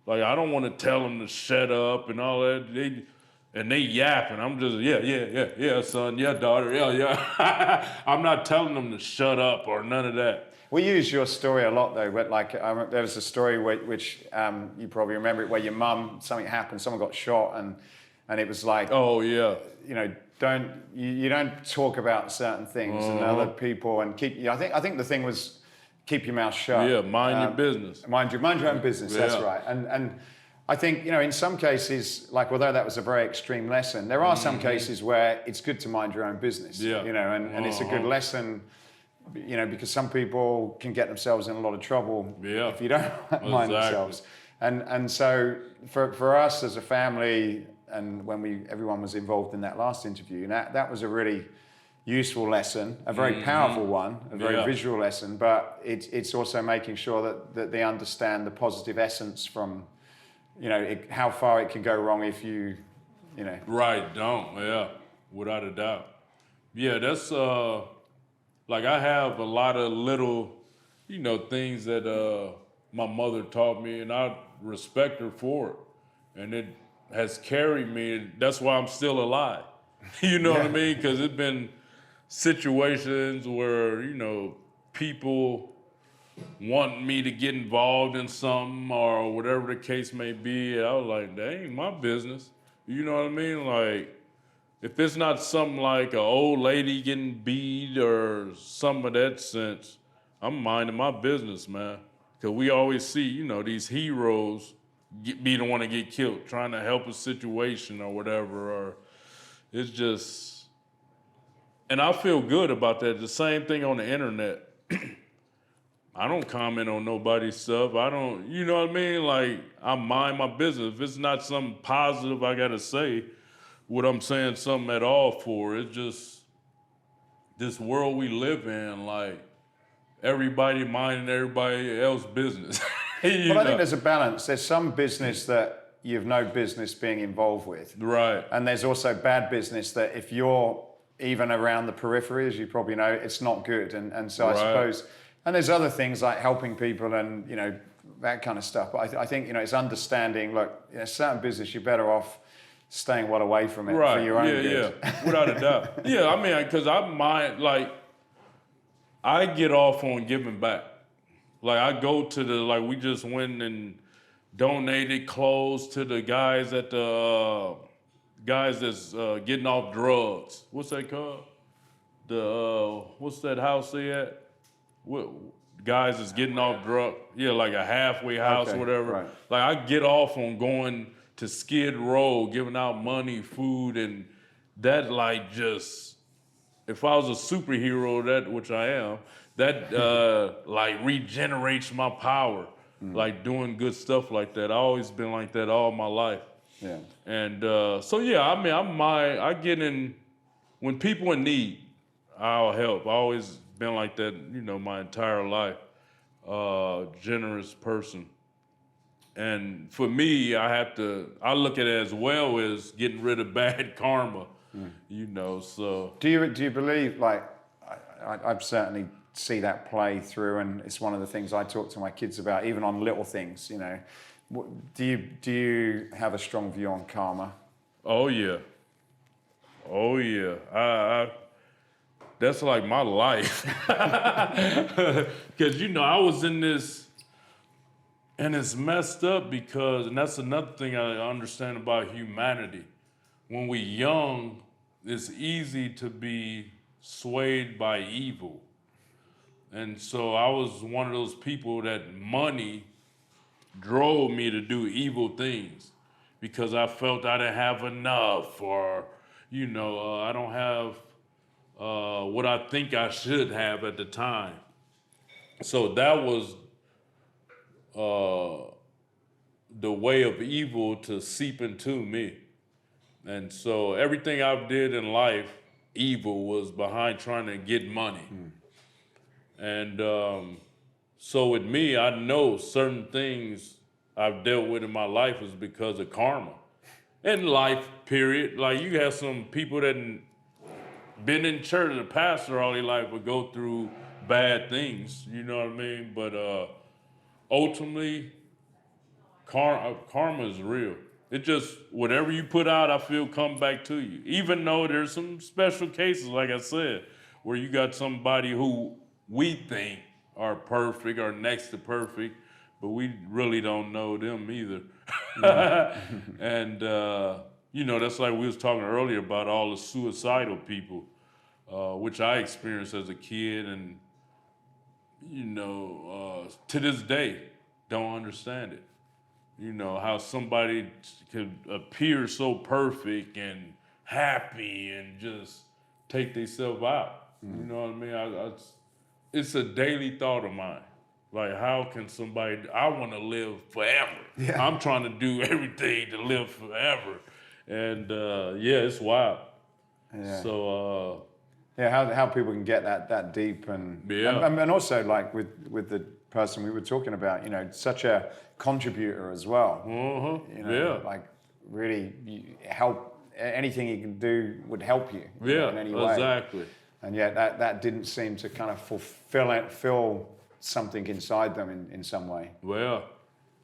Like, I don't want to tell them to shut up and all that. They yapping. I'm just, yeah, son, yeah, daughter, yeah. I'm not telling them to shut up or none of that. We use your story a lot, though. But there was a story which you probably remember it, where your mum, something happened, someone got shot, and it was like, oh yeah, you don't talk about certain things and other people, and keep. I think the thing was keep your mouth shut. Yeah, mind your business. Mind your own business. Yeah. That's right. And I think in some cases, like although that was a very extreme lesson, there are some cases where it's good to mind your own business. Yeah. And it's a good lesson. Because some people can get themselves in a lot of trouble if you don't mind themselves. And so for us as a family, and when everyone was involved in that last interview, that was a really useful lesson, a very powerful one, a very visual lesson, but it's also making sure that they understand the positive essence from, how far it can go wrong if you. Right, without a doubt. Yeah, that's like I have a lot of little, things that my mother taught me, and I respect her for it. And it has carried me. That's why I'm still alive. You know what I mean? Because it's been situations where, people want me to get involved in something or whatever the case may be. I was like, that ain't my business. You know what I mean? Like, if it's not something like an old lady getting beat or some of that sense, I'm minding my business, man. Because we always see, these heroes be the one to get killed, trying to help a situation or whatever. Or it's just, and I feel good about that. The same thing on the internet. I don't comment on nobody's stuff. I don't, you know what I mean? Like, I mind my business. If it's not something positive I got to say, what I'm saying something at all for. It's just this world we live in, like everybody minding everybody else's business. But I think there's a balance. There's some business that you've no business being involved with. Right. And there's also bad business that if you're even around the periphery, as you probably know, it's not good. And so I Right. suppose, and there's other things like helping people and, you know, that kind of stuff. But I think, you know, it's understanding, look, you know, certain business, you're better off staying well away from it Right. for your own Yeah, good. yeah. Without a doubt. Yeah, I mean, because I mind, like, I get off on giving back. Like, I go to the, like, we just went and donated clothes to the guys at the, guys that's getting off drugs. What's that called? What's that house they at? What, guys that's getting off drugs. Yeah, like a halfway house Okay, or whatever. right. Like, I get off on going to Skid Row, giving out money, food, and that, like, just, if I was a superhero, that, which I am, that like regenerates my power. Like doing good stuff like that. I always been like that all my life. Yeah. And so yeah, I mean, I get in, when people in need, I'll help. I always been like that, you know, my entire life. Generous person. And for me, I look at it as well as getting rid of bad karma, you know, so. Do you believe, like, I've certainly see that play through, and it's one of the things I talk to my kids about, even on little things, you know. Do you have a strong view on karma? Oh yeah. Oh yeah. I that's like my life. Because, you know, I was in this, and it's messed up because, and that's another thing I understand about humanity. When we're young, it's easy to be swayed by evil. And so I was one of those people that money drove me to do evil things because I felt I didn't have enough, or, you know, I don't have what I think I should have at the time. So that was the way of evil to seep into me. And so everything I've did in life, evil, was behind trying to get money. And so with me, I know certain things I've dealt with in my life is because of karma. In life, period. Like, you have some people that been in church as a pastor all their life but go through bad things, you know what I mean? But ultimately, karma is real. It just, whatever you put out, I feel come back to you. Even though there's some special cases, like I said, where you got somebody who we think are perfect or next to perfect, but we really don't know them either. And, you know, that's like we was talking earlier about all the suicidal people, which I experienced as a kid, and, you know, to this day, don't understand it. You know, how somebody could appear so perfect and happy and just take themselves out. You know what I mean? It's a daily thought of mine. Like, how can somebody, I want to live forever. Yeah. I'm trying to do everything to live forever. And yeah, it's wild. Yeah. So, Yeah, how people can get that deep, and Yeah. and also, like, with the person we were talking about, you know, such a contributor as well. You know, yeah. like, really help, anything he can do would help you, you know, Yeah, in any way. exactly. And yet that didn't seem to kind of fill something inside them in some way. Well,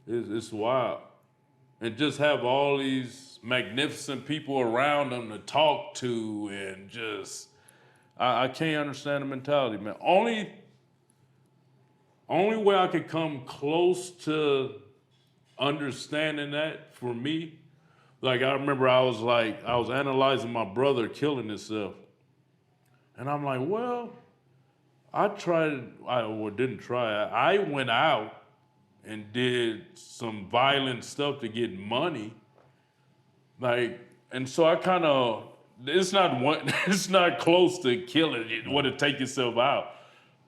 it's wild. And just have all these magnificent people around them to talk to, and just, I can't understand the mentality, man. Only way I could come close to understanding that, for me, like, I remember I was analyzing my brother killing himself. And I'm like, well, I went out and did some violent stuff to get money. Like, and so I kind of, it's not close to killing it, want to take yourself out,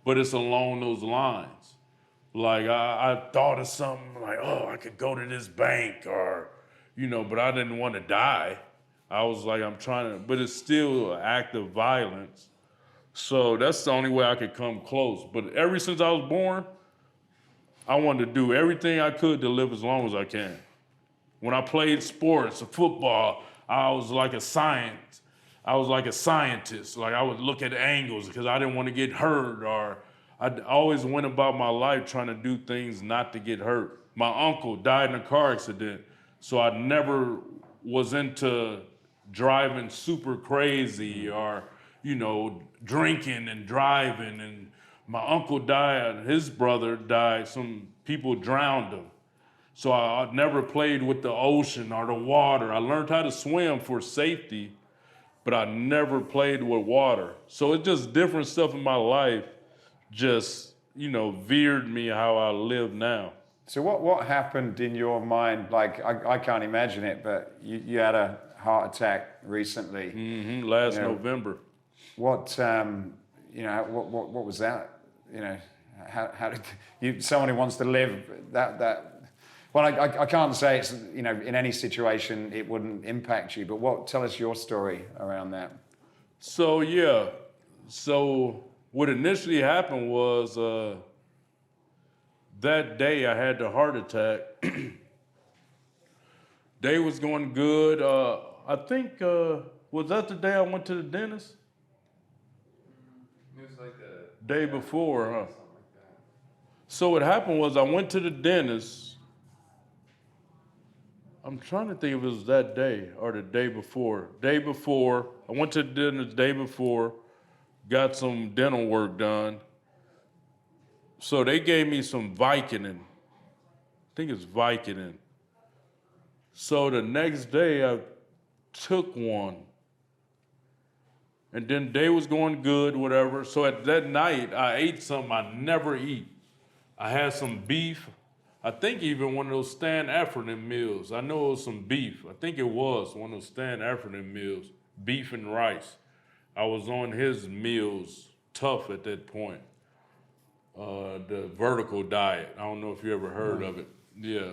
but it's along those lines. Like, I thought of something like, oh, I could go to this bank, or, you know, but I didn't want to die. I was like, but it's still an act of violence. So that's the only way I could come close. But ever since I was born, I wanted to do everything I could to live as long as I can. When I played sports, football, I was like a science. I was like a scientist. Like I would look at angles because I didn't want to get hurt, or I always went about my life trying to do things not to get hurt. My uncle died in a car accident, so I never was into driving super crazy or, drinking and driving. And my uncle died, his brother died, some people drowned him. So I never played with the ocean or the water. I learned how to swim for safety, but I never played with water. So it's just different stuff in my life just, veered me how I live now. So what happened in your mind? Like, I can't imagine it, but you had a heart attack recently. Last November. What was that? How did someone who wants to live that well, I can't say it's, in any situation it wouldn't impact you, but tell us your story around that. So what initially happened was that day I had the heart attack. Day was going good. I think, was that the day I went to the dentist? It was like the day before, huh? Something like that. So what happened was I went to the dentist. I'm trying to think if it was that day or the day before. Day before, I went to the dentist the day before, got some dental work done. So they gave me some Vicodin. I think it's Vicodin. So the next day I took one. And then day was going good, whatever. So at that night, I ate something I never eat. I had some beef. I think even one of those Stan African meals. I know it was some beef. I think it was one of those Stan African meals, beef and rice. I was on his meals tough at that point. The vertical diet. I don't know if you ever heard of it. Yeah.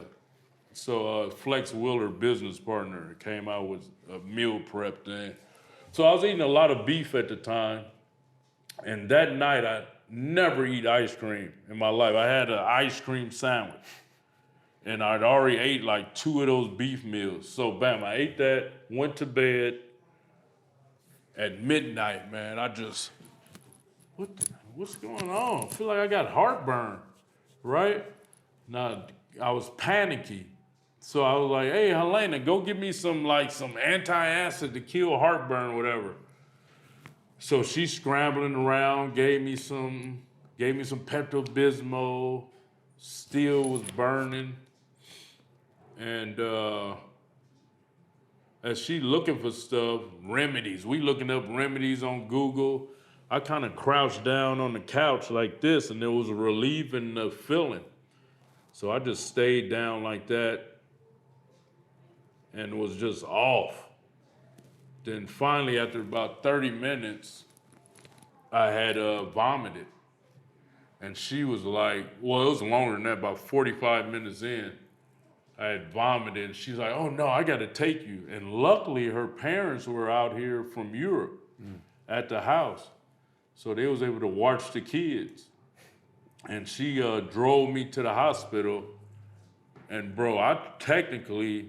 So Flex Wheeler, business partner, came out with a meal prep thing. So I was eating a lot of beef at the time. And that night, I never eat ice cream in my life. I had an ice cream sandwich. And I'd already ate like 2 of those beef meals. So bam, I ate that, went to bed. At midnight, man, I just, what's going on? I feel like I got heartburn, right? Now, I was panicky. So I was like, hey, Helena, go get me some antacid to kill heartburn, whatever. So she's scrambling around, gave me some Pepto-Bismol, still was burning. And as she looking for stuff, remedies, we looking up remedies on Google. I kind of crouched down on the couch like this, and there was a relieving feeling. So I just stayed down like that and was just off. Then finally, after about 30 minutes, I had vomited. And she was like, well, it was longer than that, about 45 minutes in. I had vomited, and she's like, oh no, I gotta take you. And luckily, her parents were out here from Europe at the house. So they was able to watch the kids. And she drove me to the hospital. And bro, I technically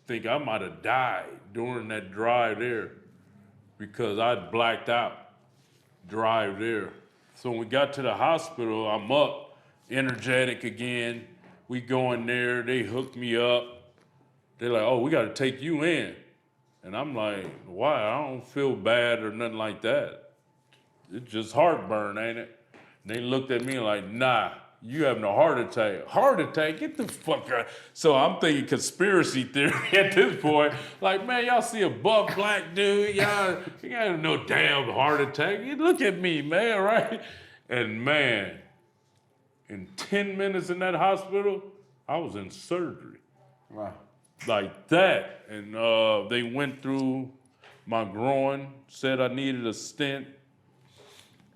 think I might have died during that drive there because I'd blacked out drive there. So when we got to the hospital, I'm up, energetic again. We go in there, they hook me up. They're like, oh, we gotta take you in. And I'm like, why? I don't feel bad or nothing like that. It's just heartburn, ain't it? And they looked at me like, nah, you having a heart attack. Heart attack? Get the fuck out. So I'm thinking conspiracy theory at this point. Like, man, y'all see a buff black dude, y'all, you got no damn heart attack. Look at me, man, right? And man, in 10 minutes in that hospital, I was in surgery. Wow. Like that. And they went through my groin, said I needed a stent.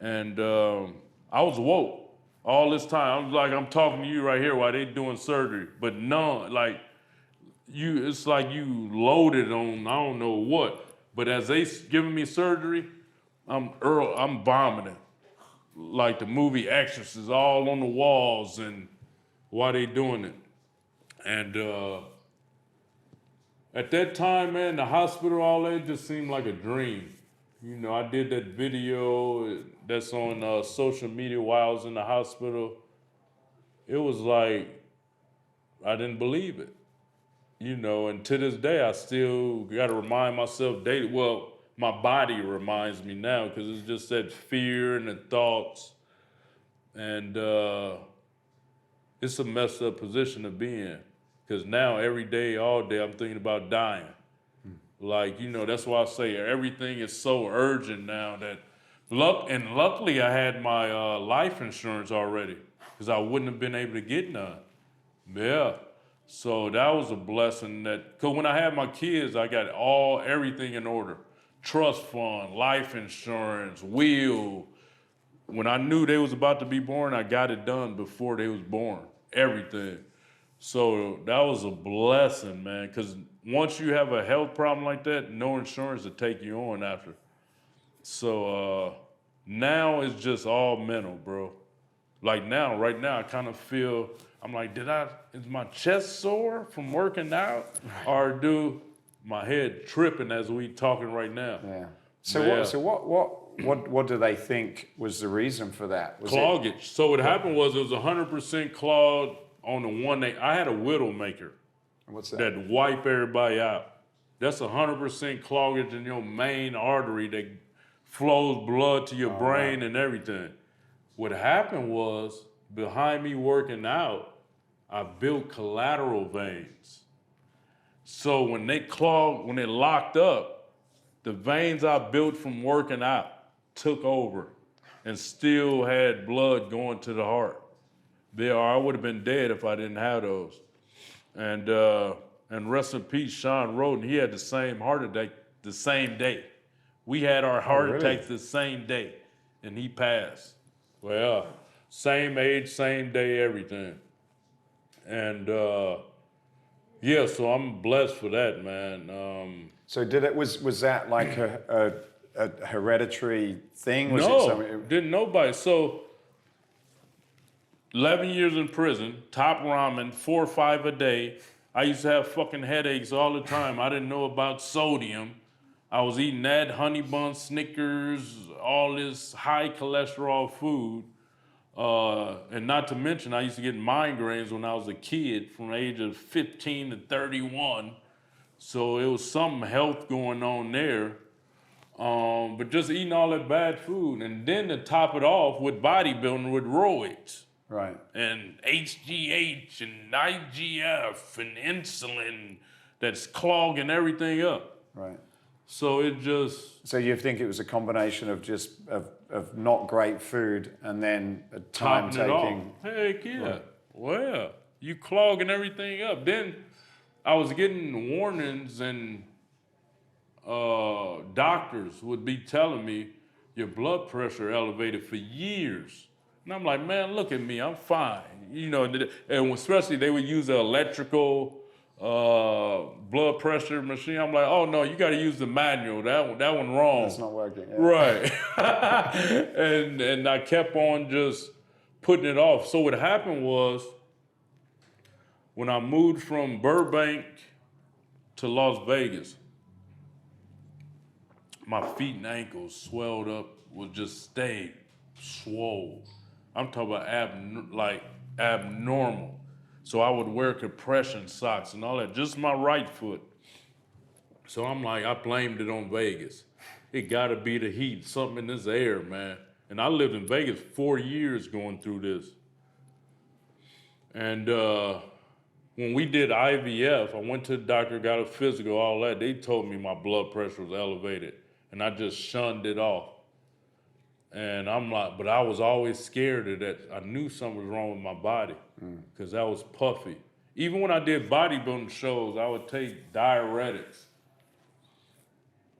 And I was woke all this time. I'm talking to you right here while they doing surgery. But no, like, it's like you loaded on I don't know what. But as they giving me surgery, I'm vomiting. Like the movie Exorcist, all on the walls and while they doing it. And at that time, man, the hospital, all that just seemed like a dream. You know, I did that video that's on social media while I was in the hospital. It was like, I didn't believe it. You know, and to this day, I still got to remind myself daily. Well, my body reminds me now because it's just that fear and the thoughts. And it's a messed up position to be in because now every day, all day, I'm thinking about dying. Like, you know, that's why I say everything is so urgent now that luckily I had my life insurance already because I wouldn't have been able to get none. Yeah. So that was a blessing because when I had my kids, I got everything in order. Trust fund, life insurance, will. When I knew they was about to be born, I got it done before they was born. Everything. So that was a blessing, man. Because once you have a health problem like that, no insurance will take you on after. So now it's just all mental, bro. Like right now, I kind of feel, I'm like, is my chest sore from working out? Or do my head tripping as we talking right now? Yeah. So what do they think was the reason for that? Cloggage. So what happened was it was 100% clogged on the one I had a widowmaker. What's that? That wipe everybody out. That's 100% cloggage in your main artery that flows blood to your brain and everything. What happened was, behind me working out, I built collateral veins. So when they locked up, the veins I built from working out took over and still had blood going to the heart. I would have been dead if I didn't have those. And rest in peace, Sean Roden, he had the same heart attack the same day. We had our heart attacks the same day, and he passed. Well, same age, same day, everything. And yeah, so I'm blessed for that, man. So was that like a hereditary thing? Didn't nobody. So 11 years in prison, top ramen, 4 or 5 a day. I used to have fucking headaches all the time. I didn't know about sodium. I was eating that, honey bun, Snickers, all this high cholesterol food. And not to mention, I used to get migraines when I was a kid from the age of 15 to 31. So it was some health going on there. But just eating all that bad food. And then to top it off with bodybuilding with roids. Right. And HGH and IGF and insulin that's clogging everything up. Right. So it just... So you think it was a combination of just of not great food and then a time taking... Heck yeah. Right. Well, you clogging everything up. Then I was getting warnings and doctors would be telling me your blood pressure elevated for years. And I'm like, man, look at me, I'm fine. You know, and especially they would use the electrical blood pressure machine. I'm like, oh no, you got to use the manual. That one wrong. That's not working. Yeah. Right. and I kept on just putting it off. So what happened was, when I moved from Burbank to Las Vegas, my feet and ankles swelled up, stayed swole. I'm talking about abnormal. So I would wear compression socks and all that, just my right foot. So I'm like, I blamed it on Vegas. It gotta be the heat, something in this air, man. And I lived in Vegas 4 years going through this. And when we did IVF, I went to the doctor, got a physical, all that. They told me my blood pressure was elevated, and I just shunned it off. And I'm like, but I was always scared of that. I knew something was wrong with my body because I was puffy. Even when I did bodybuilding shows, I would take diuretics.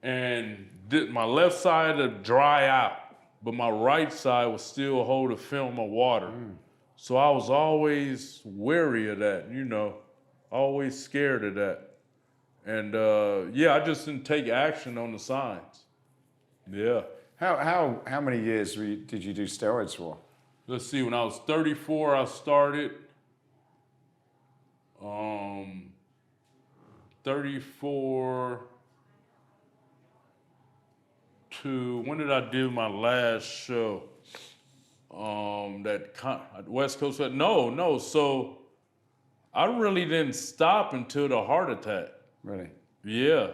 And my left side would dry out, but my right side would still hold a film of water. So I was always wary of that, you know, always scared of that. And yeah, I just didn't take action on the signs. Yeah. How many years did you do steroids for? Let's see, when I was 34, I started. 34, to, when did I do my last show? West Coast, no. So I really didn't stop until the heart attack. Really? Yeah.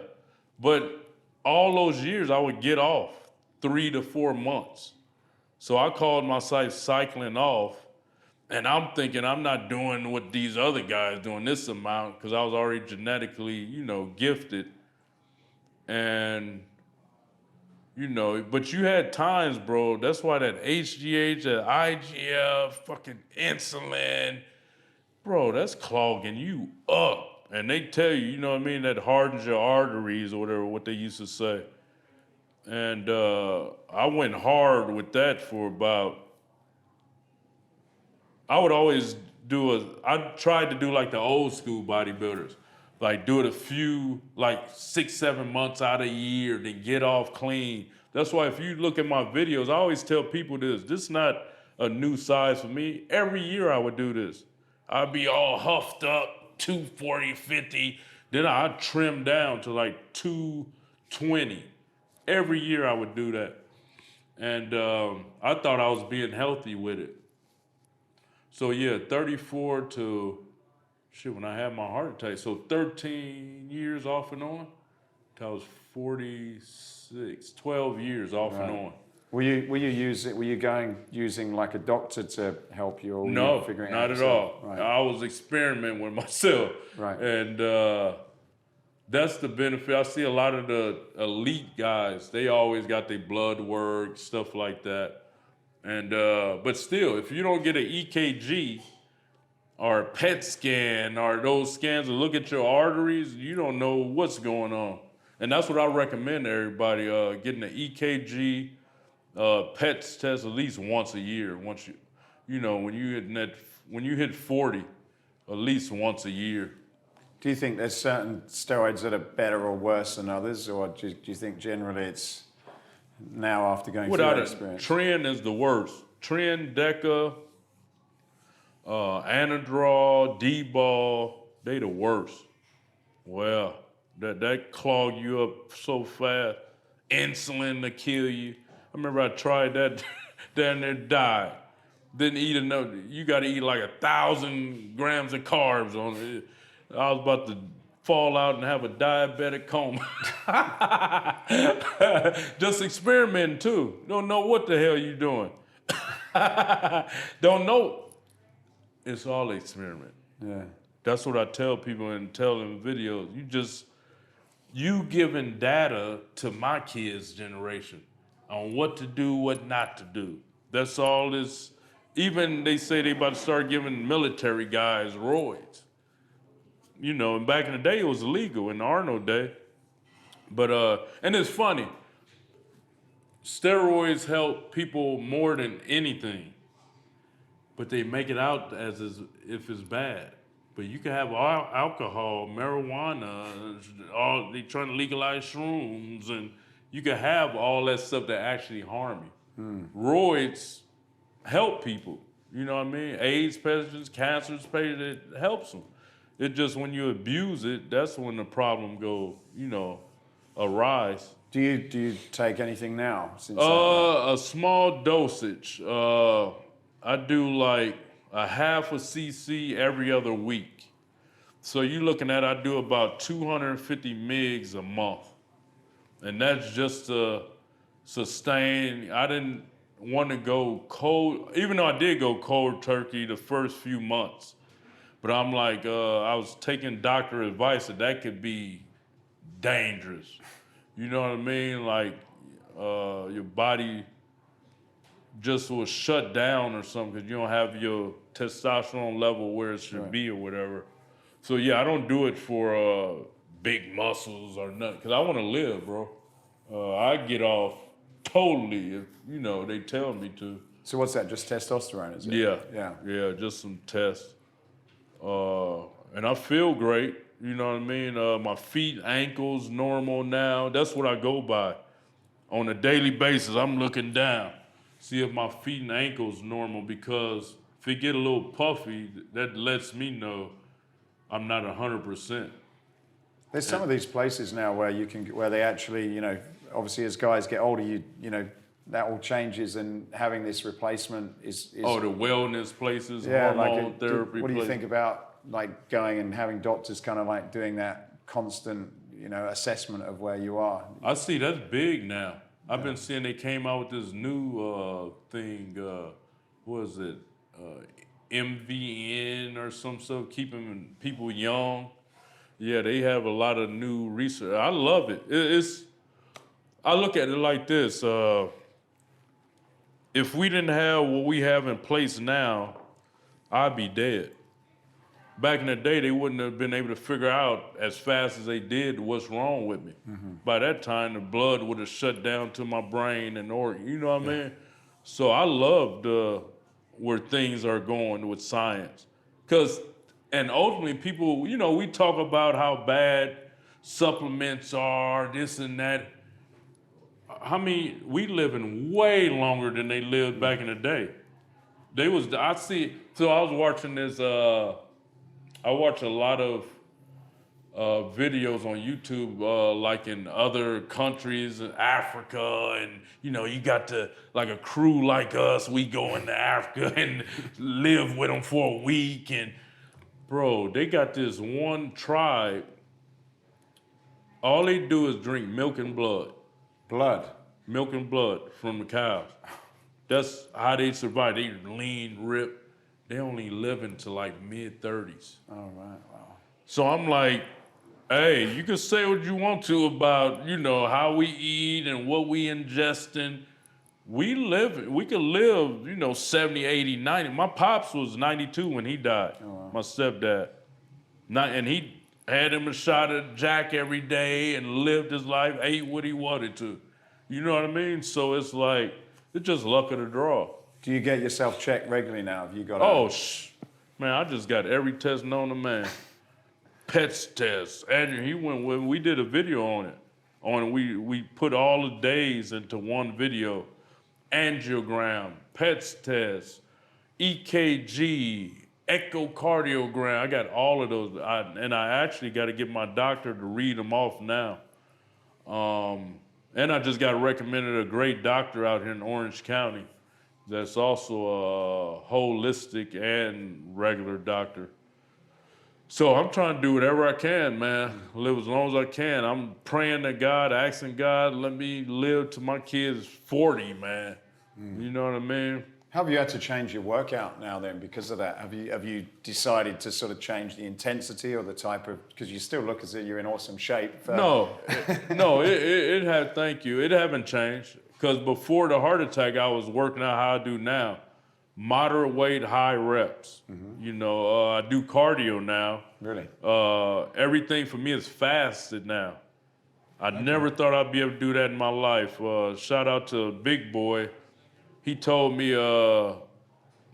But all those years I would get off 3 to 4 months. So I called myself cycling off, and I'm thinking I'm not doing what these other guys doing this amount because I was already genetically, gifted. And, but you had times, bro. That's why that HGH, that IGF, fucking insulin, bro, that's clogging you up. And they tell you, you know what I mean, that hardens your arteries or whatever, what they used to say. And I went hard with that for about, I tried to do like the old school bodybuilders. Like do it a few, like 6-7 months out of a year, then get off clean. That's why if you look at my videos, I always tell people this is not a new size for me. Every year I would do this. I'd be all huffed up, 240, 50. Then I'd trim down to like 220. Every year I would do that. And I thought I was being healthy with it. So yeah, 34 to, when I had my heart attack. So 13 years off and on. Till I was 46, 12 years off and on. Were you using like a doctor to help you? Or No, were you figuring not out at all. Right. I was experimenting with myself. Right. And that's the benefit. I see a lot of the elite guys, they always got their blood work, stuff like that. And but still, if you don't get an EKG or a PET scan or those scans to look at your arteries, you don't know what's going on. And that's what I recommend to everybody, getting an EKG, PET test at least once a year. Once when you hit 40, at least once a year. Do you think there's certain steroids that are better or worse than others, or do you think generally it's now after going through that experience? Tren is the worst. Tren, Deca, Anadrol, D-ball, they the worst. Well, that clog you up so fast. Insulin to kill you. I remember I tried that down there, died. Didn't eat enough. You got to eat like 1,000 grams of carbs on it. I was about to fall out and have a diabetic coma. Just experimenting too. Don't know what the hell you doing. Don't know. It's all experiment. Yeah. That's what I tell people and tell them in videos. You giving data to my kids' generation on what to do, what not to do. That's all this. Even they say they about to start giving military guys roids. And back in the day it was illegal in the Arnold day. But and it's funny. Steroids help people more than anything. But they make it out as if it's bad. But you can have alcohol, marijuana, they trying to legalize shrooms, and you can have all that stuff that actually harm you. Roids help people. You know what I mean? AIDS patients, cancer patients, it helps them. It just when you abuse it, that's when the problem go, arise. Do you take anything now? Since a small dosage. I do like a half a cc every other week. So you're looking at, I do about 250 mgs a month. And that's just to sustain. I didn't want to go cold, even though I did go cold turkey the first few months. But I'm like, I was taking doctor advice that could be dangerous. You know what I mean? Like your body just will shut down or something because you don't have your testosterone level where it should be or whatever. So yeah, I don't do it for big muscles or nothing because I want to live, bro. I get off totally if, they tell me to. So what's that, just testosterone, is it? Yeah, just some tests. And I feel great, you know what I mean? My feet, ankles, normal now. That's what I go by. On a daily basis, I'm looking down, see if my feet and ankles normal because if it get a little puffy, that lets me know I'm not 100%. There's some of these places now where where they actually, obviously as guys get older, you know, that all changes, and having this replacement is the wellness places, yeah, hormone like therapy. what do you think about like going and having doctors kind of like doing that constant, you know, assessment of where you are? I see that's big now. I've been seeing they came out with this new thing. What is it? MVN or some stuff, keeping people young. Yeah, they have a lot of new research. I love it. I look at it like this. If we didn't have what we have in place now, I'd be dead. Back in the day, they wouldn't have been able to figure out as fast as they did what's wrong with me. By that time, the blood would have shut down to my brain and organ. You know what I mean? So I loved where things are going with science. And ultimately, people, you know, we talk about how bad supplements are, this and that. We living way longer than they lived back in the day. I was watching this, I watch a lot of videos on YouTube, like in other countries, in Africa, and you know, you got like a crew like us, we go into Africa and live with them for a week, and bro, they got this one tribe, all they do is drink milk and blood. Milk and blood from the cows. That's how they survive. They lean, ripped. They only live into like mid-30s. Oh, right, wow. So I'm like, hey, you can say what you want to about, you know, how we eat and what we ingesting. We could live, you know, 70, 80, 90. My pops was 92 when he died, my stepdad. And he had him a shot of Jack every day and lived his life, ate what he wanted to. You know what I mean? So it's like, it's just luck of the draw. Do you get yourself checked regularly now? Have you got Man, I just got every test known to man. PETS test. Andrew, we did a video on it. We put all the days into one video. Angiogram, PETS test, EKG, echocardiogram. I got all of those. And I actually got to get my doctor to read them off now. And I just got recommended a great doctor out here in Orange County that's also a holistic and regular doctor. So I'm trying to do whatever I can, man. Live as long as I can. I'm praying to God, asking God, let me live to my kids 40, man. You know what I mean? How have you had to change your workout now then because of that? Have you decided to sort of change the intensity or the type of, because you still look as if you're in awesome shape? It had, thank you. It haven't changed. Because before the heart attack, I was working out how I do now. Moderate weight, high reps. You know, I do cardio now. Really? Everything for me is fasted now. I never thought I'd be able to do that in my life. Shout out to Big Boy. He told me, I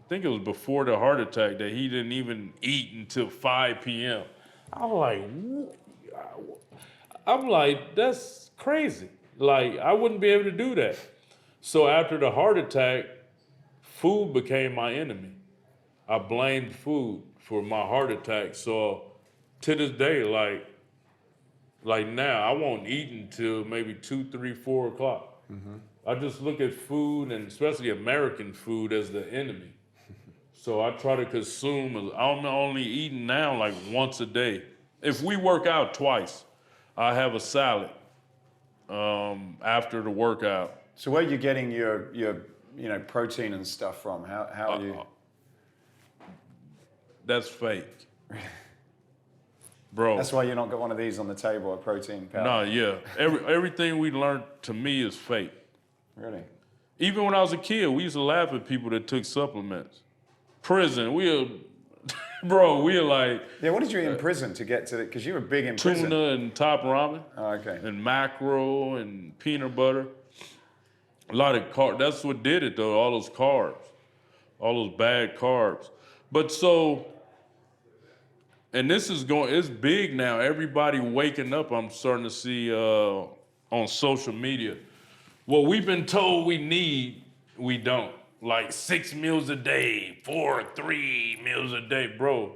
think it was before the heart attack, that he didn't even eat until 5 p.m. I'm like, that's crazy. Like, I wouldn't be able to do that. So after the heart attack, food became my enemy. I blamed food for my heart attack. So to this day, like now, I won't eat until maybe 2, 3, 4 o'clock. I just look at food, and especially American food, as the enemy. So I try to consume, I'm only eating now like once a day. If we work out twice, I have a salad after the workout. So where are you getting your protein and stuff from? How are you? That's fake. Bro. That's why you're not got one of these on the table, a protein powder. No, yeah. Everything we learned, to me, is fake. Really? Even when I was a kid, we used to laugh at people that took supplements. Prison, we were like... Yeah, what did you eat in prison to get to it? Because you were big in prison. Tuna and top ramen. Oh, okay. And mackerel and peanut butter. A lot of carbs. That's what did it, though, all those carbs. All those bad carbs. But so... And this is it's big now. Everybody waking up, I'm starting to see on social media. What we've been told we need, we don't. Like 6 meals a day, 3 meals a day. Bro,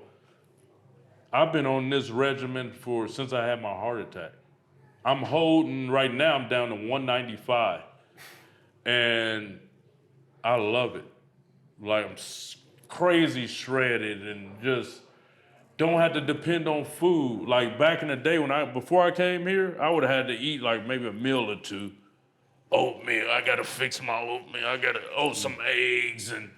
I've been on this regimen since I had my heart attack. I'm holding, right now I'm down to 195. And I love it. Like I'm crazy shredded and just don't have to depend on food. Like back in the day before I came here, I would have had to eat like maybe a meal or two. Oatmeal, I gotta fix my oatmeal, some eggs, and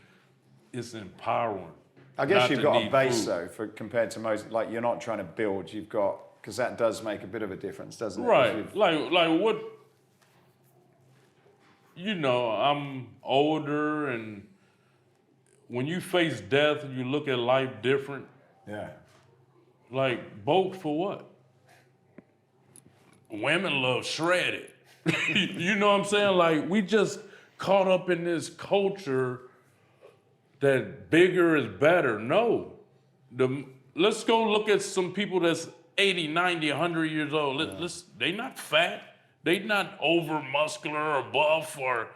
it's empowering. I guess you've got a base food. though, compared to most, like you're not trying to build, you've got, because that does make a bit of a difference, doesn't it? Right, like what, I'm older, and when you face death, you look at life different. Yeah. Like, bulk for what? Women love shredded. You know what I'm saying? Like, we just caught up in this culture that bigger is better. No. Let's go look at some people that's 80, 90, 100 years old. They not fat. They not over muscular or buff or,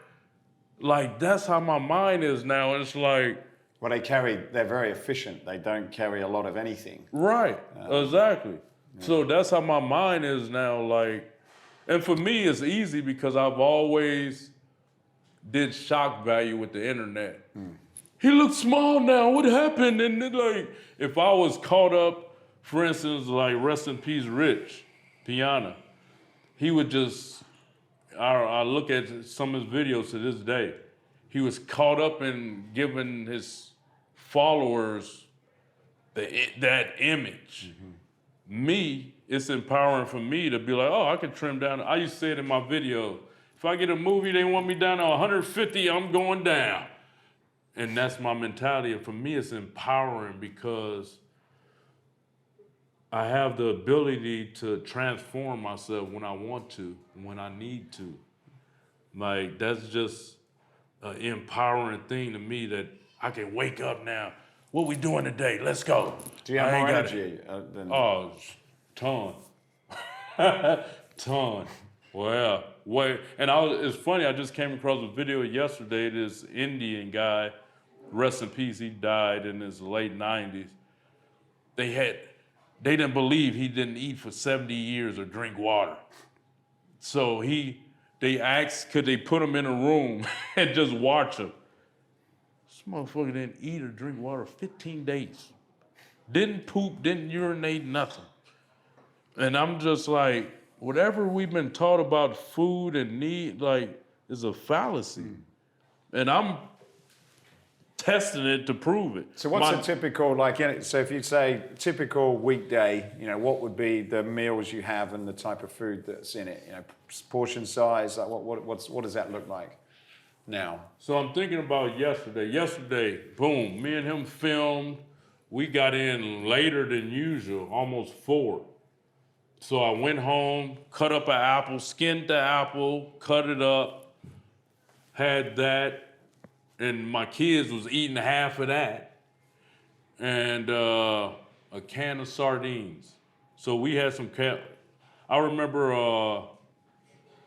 like, that's how my mind is now. It's like, well, they're very efficient. They don't carry a lot of anything. right, exactly. Yeah. So that's how my mind is now, like, and for me, it's easy because I've always did shock value with the internet. He looks small now, what happened? And then, like, if I was caught up, for instance, like, rest in peace, Rich Piana, he would just, I look at some of his videos to this day, he was caught up in giving his followers that image. Me, it's empowering for me to be like, oh, I can trim down. I used to say it in my video, if I get a movie, they want me down to 150, I'm going down. And that's my mentality. And for me, it's empowering because I have the ability to transform myself when I want to, when I need to. Like, that's just an empowering thing to me that I can wake up now. What we doing today? Let's go. Do you have more energy? Oh, ton. Ton. Well, and it's funny, I just came across a video yesterday, this Indian guy, rest in peace, he died in his late 90s. They didn't believe he didn't eat for 70 years or drink water. So they asked, could they put him in a room and just watch him? This motherfucker didn't eat or drink water 15 days. Didn't poop, didn't urinate, nothing. And I'm just like, whatever we've been taught about food and need, like, is a fallacy. And I'm testing it to prove it. So what's a typical, so if you say typical weekday, what would be the meals you have and the type of food that's in it? Portion size, like what does that look like now? So I'm thinking about yesterday. Yesterday, boom, me and him filmed. We got in later than usual, almost 4. So I went home, cut up an apple, skinned the apple, cut it up, had that, and my kids was eating half of that, and a can of sardines. So we had some I remember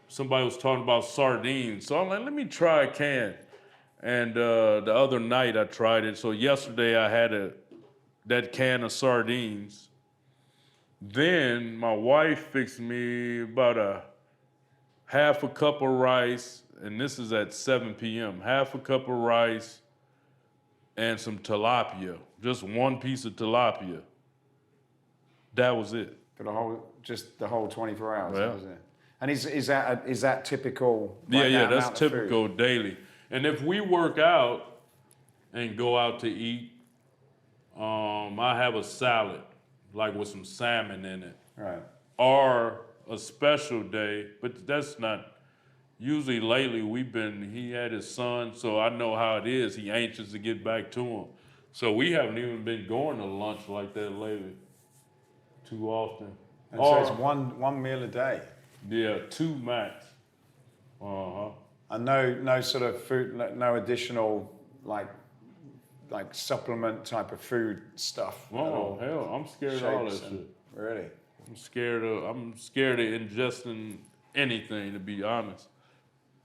somebody was talking about sardines, so I'm like, let me try a can. And the other night I tried it, so yesterday I had that can of sardines. Then my wife fixed me about a half a cup of rice, and this is at 7 p.m., half a cup of rice and some tilapia, just one piece of tilapia. That was it. For the whole 24 hours, Yeah. that was it. And is that typical? Yeah, that's typical daily. And if we work out and go out to eat, I have a salad, like with some salmon in it. Right. Or a special day, but that's not, usually lately he had his son, so I know how it is. He anxious to get back to him. So we haven't even been going to lunch like that lately too often. And so it's one meal a day? Yeah, 2 max. And no sort of food, no additional like supplement type of food stuff? Oh, hell, I'm scared of all that shit. Really? I'm scared of ingesting anything, to be honest.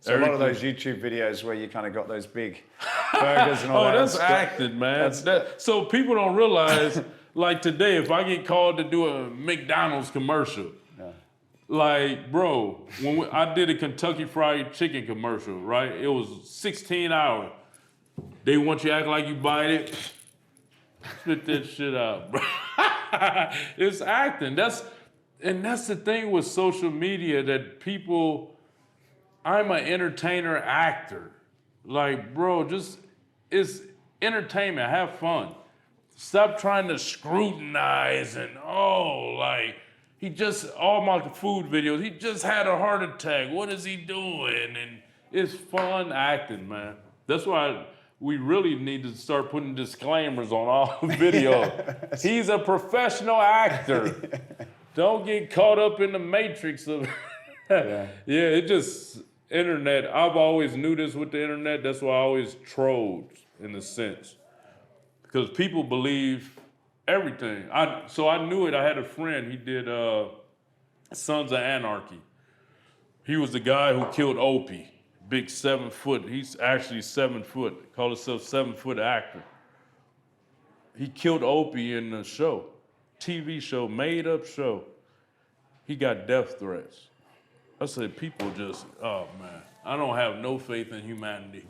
So a lot of those YouTube videos where you kind of got those big burgers and all that. Oh, that's acted, man. So people don't realize, like today, if I get called to do a McDonald's commercial, Like, bro, I did a Kentucky Fried Chicken commercial, right? It was 16 hours. They want you to act like you bite it. Spit that shit out, bro. It's acting. That's the thing with social media that people, I'm an entertainer actor. Like, bro, it's entertainment. Have fun. Stop trying to scrutinize and, all my food videos, he just had a heart attack. What is he doing? And it's fun acting, man. That's why we really need to start putting disclaimers on all videos. He's a professional actor. Don't get caught up in the matrix of, it just, internet. I've always knew this with the internet. That's why I always trolled in a sense. Because people believe everything. So I knew it. I had a friend, he did Sons of Anarchy. He was the guy who killed Opie. Big 7 foot. He's actually 7 foot. Called himself 7 foot actor. He killed Opie in the show. TV show, made up show. He got death threats. I said, people just, oh man, I don't have no faith in humanity.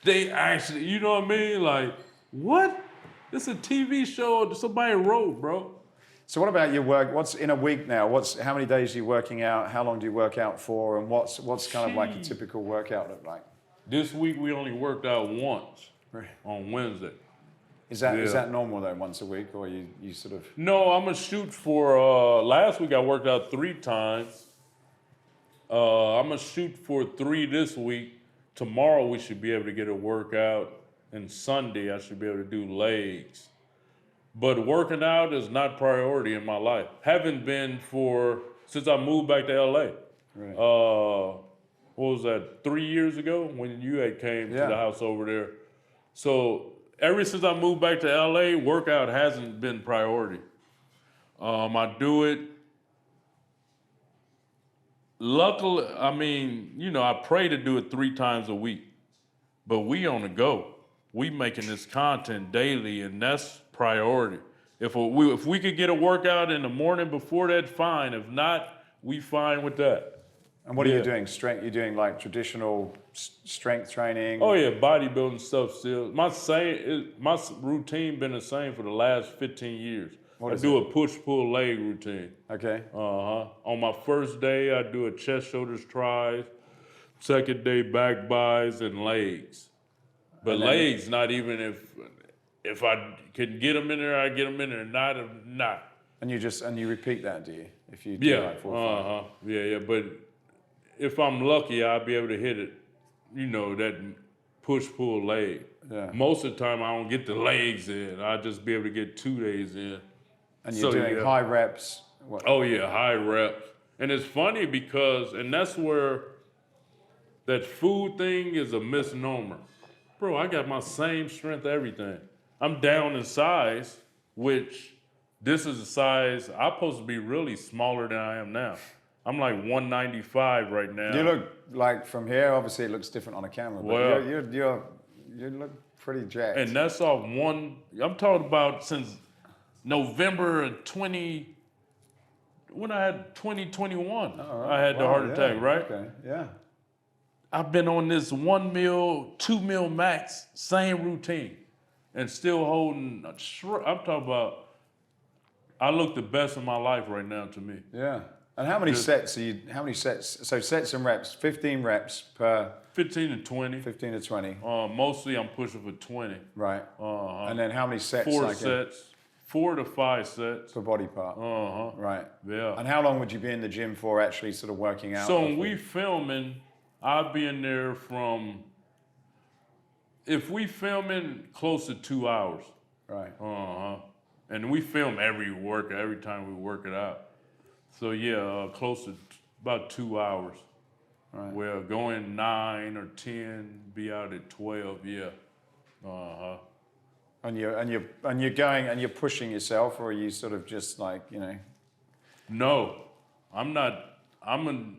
They actually, you know what I mean? Like, what? This is a TV show that somebody wrote, bro. So what about your work? What's in a week now? How many days are you working out? How long do you work out for? And what's kind of like a typical workout look like? This week we only worked out once on Wednesday. Is that normal though, once a week, or you sort of? No, I'm gonna shoot for, last week I worked out 3 times. I'm gonna shoot for 3 this week. Tomorrow we should be able to get a workout, and Sunday I should be able to do legs. But working out is not priority in my life. Haven't been since I moved back to LA. Right. What was that, 3 years ago when you had came to the house over there? So ever since I moved back to LA, workout hasn't been priority. I do it. Luckily, I mean, I pray to do it 3 times a week, but we on the go. We making this content daily, and that's priority. If we could get a workout in the morning before that, fine. If not, we fine with that. And what are you doing? Strength? You're doing like traditional strength training? Oh yeah, bodybuilding stuff still. My routine been the same for the last 15 years. I do a push-pull leg routine. Okay. On my first day, I do a chest, shoulders, tries. Second day, back, buys, and legs. But legs, not even if I can get them in there, I get them in there. Not. And you repeat that, do you? If you do like 4 or 5. Yeah. But if I'm lucky, I'll be able to hit it. That push-pull leg. Yeah. Most of the time, I don't get the legs in. I'll just be able to get 2 days in. And you're doing high reps? What? Oh yeah, high reps. And it's funny because, and that's where that food thing is a misnomer. Bro, I got my same strength, everything. I'm down in size, which this is a size, I'm supposed to be really smaller than I am now. I'm like 195 right now. You look like from here, obviously it looks different on a camera, but you look pretty jacked. And that's off I'm talking about since November of 2021, I had the heart attack, right? Okay, yeah. I've been on this 1 meal, 2 meal max, same routine, and still holding, I'm talking about, I look the best in my life right now to me. Yeah. And how many sets, so sets and reps, 15 reps per? 15 to 20. 15 to 20. Mostly I'm pushing for 20. Right. And then how many sets? 4 sets. 4 to 5 sets. Per body part. Right. Yeah. And how long would you be in the gym for actually sort of working out? So when we filming, I'll be in there if we filming, close to 2 hours. Right. And we film every time we work it out. So yeah, close to about 2 hours. Right. Well, going 9 or 10, be out at 12, yeah. And you're going and you're pushing yourself, or are you sort of just like, No, I'm not. I'm gonna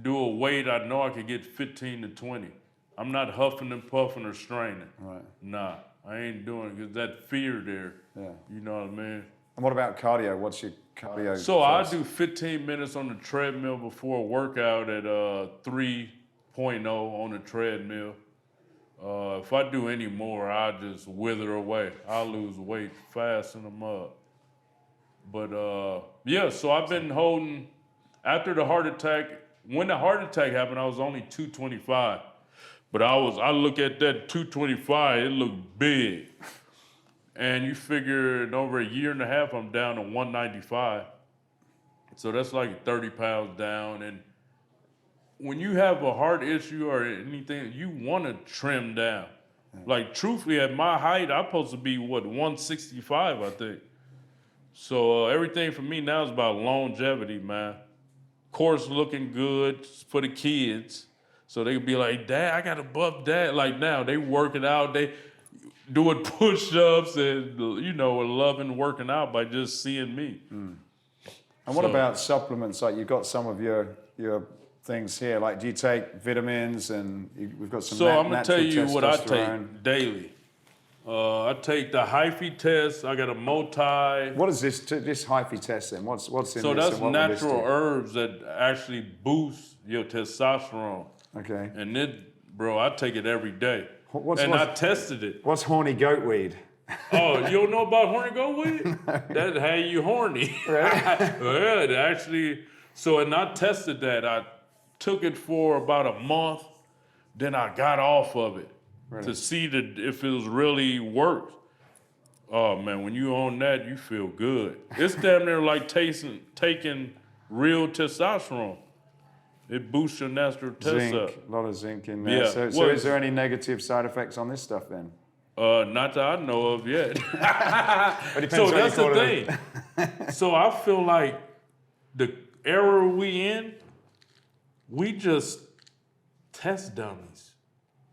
do a weight I know I could get 15 to 20. I'm not huffing and puffing or straining. Right. Nah, I ain't doing it because that fear there. Yeah. You know what I mean? And what about cardio? What's your cardio? So I first? do 15 minutes on the treadmill before a workout at 3.0 on the treadmill. If I do any more, I just wither away. I lose weight fast in the mud. But yeah, so I've been holding, after the heart attack, when the heart attack happened, I was only 225. But I look at that 225, it looked big. And you figure in over a year and a half, I'm down to 195. So that's like 30 pounds down. And when you have a heart issue or anything, you want to trim down. Like truthfully, at my height, I'm supposed to be 165, I think. So everything for me now is about longevity, man. Course looking good for the kids. So they could be like, Dad, I got a buff dad. Like now, they working out, they doing push-ups and, loving working out by just seeing me. And what about supplements? Like you've got some of your things here. Like do you take vitamins and we've got some So I'm gonna tell you what I testosterone. take daily. I take the hyphae test. I got a multi. What is this hyphae test then? What's in So this? that's and what will this natural do? herbs that actually boost your testosterone. Okay. And then, bro, I take it every day. What's- I tested it. What's horny goat weed? Oh, you don't know about horny goat weed? That had you horny. Yeah, it actually. So, and I tested that. I took it for about a month. Then I got off of it to see if it was really worked. Oh man, when you on that, you feel good. It's damn near like taking real testosterone. It boosts your natural test up. Zinc, a lot of zinc in there. Yeah. So is there any negative side effects on this stuff then? Not that I know of yet. It depends So how you that's the call it. thing. So I feel like the era we in, we just test dummies.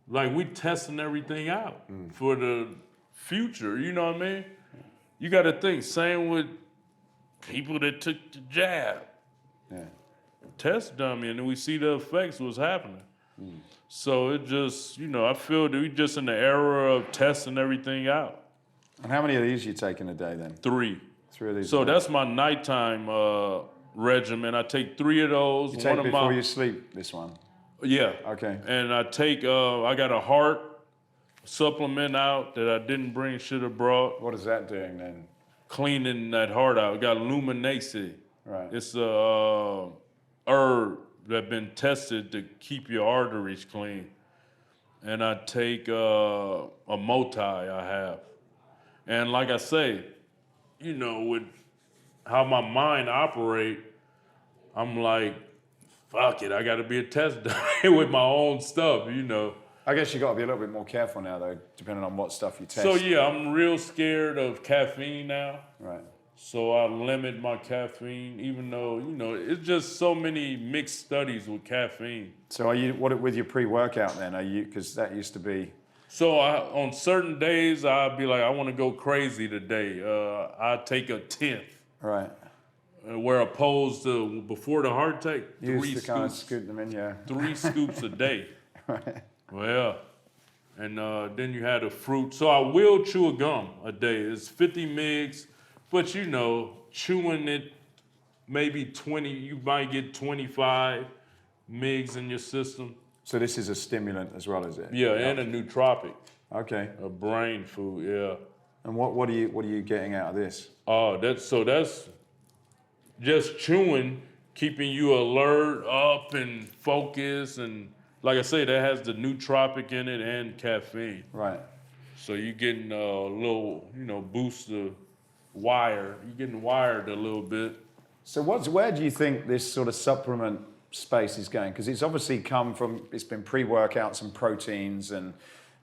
Like we testing everything out for the future. You know what I mean? You got to think. Same with people that took the jab. Yeah. Test dummy, and then we see the effects what's happening. So it just, I feel that we just in the era of testing everything out. And how many of these you take in a day then? 3. 3 of these. So a day. that's my nighttime regimen. I take 3 of those. You take before you sleep. This one. Yeah. Okay. And I take, I got a heart supplement out that I didn't bring, should have brought. What is that doing then? Cleaning that heart out. I got luminacy. Right. It's a herb that been tested to keep your arteries clean. And I take a multi I have. And like I say, with how my mind operate, I'm like, fuck it, I gotta be a test dummy with my own stuff, I guess you got to be a little bit more careful now though, depending on what stuff you test. So yeah, I'm real scared of caffeine now. Right. So I limit my caffeine, even though, it's just so many mixed studies with caffeine. So are you, what with your pre-workout then? Are you, because that used to be... So on certain days, I'd be like, I want to go crazy today. I take a 10th. Right. Where opposed to before the heart attack, You 3 used to kind of scoops. scoop them in, yeah. 3 scoops a day. Right. Well, and then you had a fruit. So I will chew a gum a day. It's 50 mgs, but chewing it, maybe 20, you might get 25 mgs in your system. So this is a stimulant as well, is it? Yeah, and a nootropic, Okay. a brain food, yeah. And what are you getting out of this? Oh, that's just chewing, keeping you alert, up and focused, and like I say, that has the nootropic in it and caffeine. Right. So you're getting a little, boost the wire. You're getting wired a little bit. So where do you think this sort of supplement space is going? Because it's obviously it's been pre-workouts and proteins and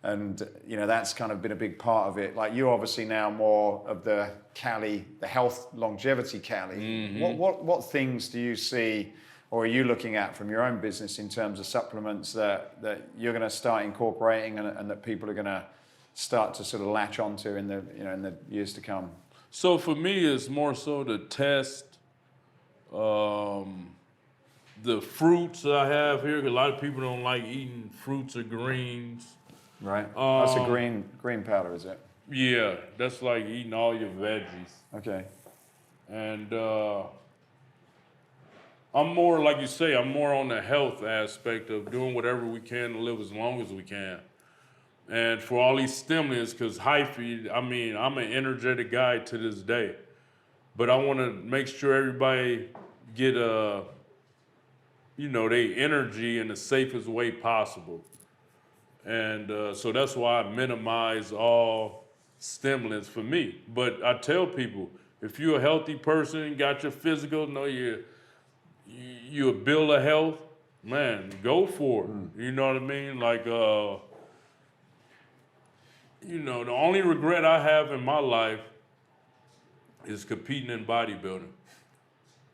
that's kind of been a big part of it. Like you're obviously now more of the Cali, the health longevity Cali. Mm-hmm. What things do you see or are you looking at from your own business in terms of supplements that you're going to start incorporating and that people are going to start to sort of latch onto in the years to come? So for me, it's more so to test the fruits that I have here. 'Cause a lot of people don't like eating fruits or greens. Right. That's a green powder, is it? Yeah, that's like eating all your veggies. Okay. And I'm more, like you say, I'm more on the health aspect of doing whatever we can to live as long as we can. And for all these stimulants, because hyphy, I mean, I'm an energetic guy to this day. But I want to make sure everybody get their energy in the safest way possible. And so that's why I minimize all stimulants for me. But I tell people, if you're a healthy person, got your physical, know you're a build of health, man, go for it. You know what I mean? Like, the only regret I have in my life is competing in bodybuilding.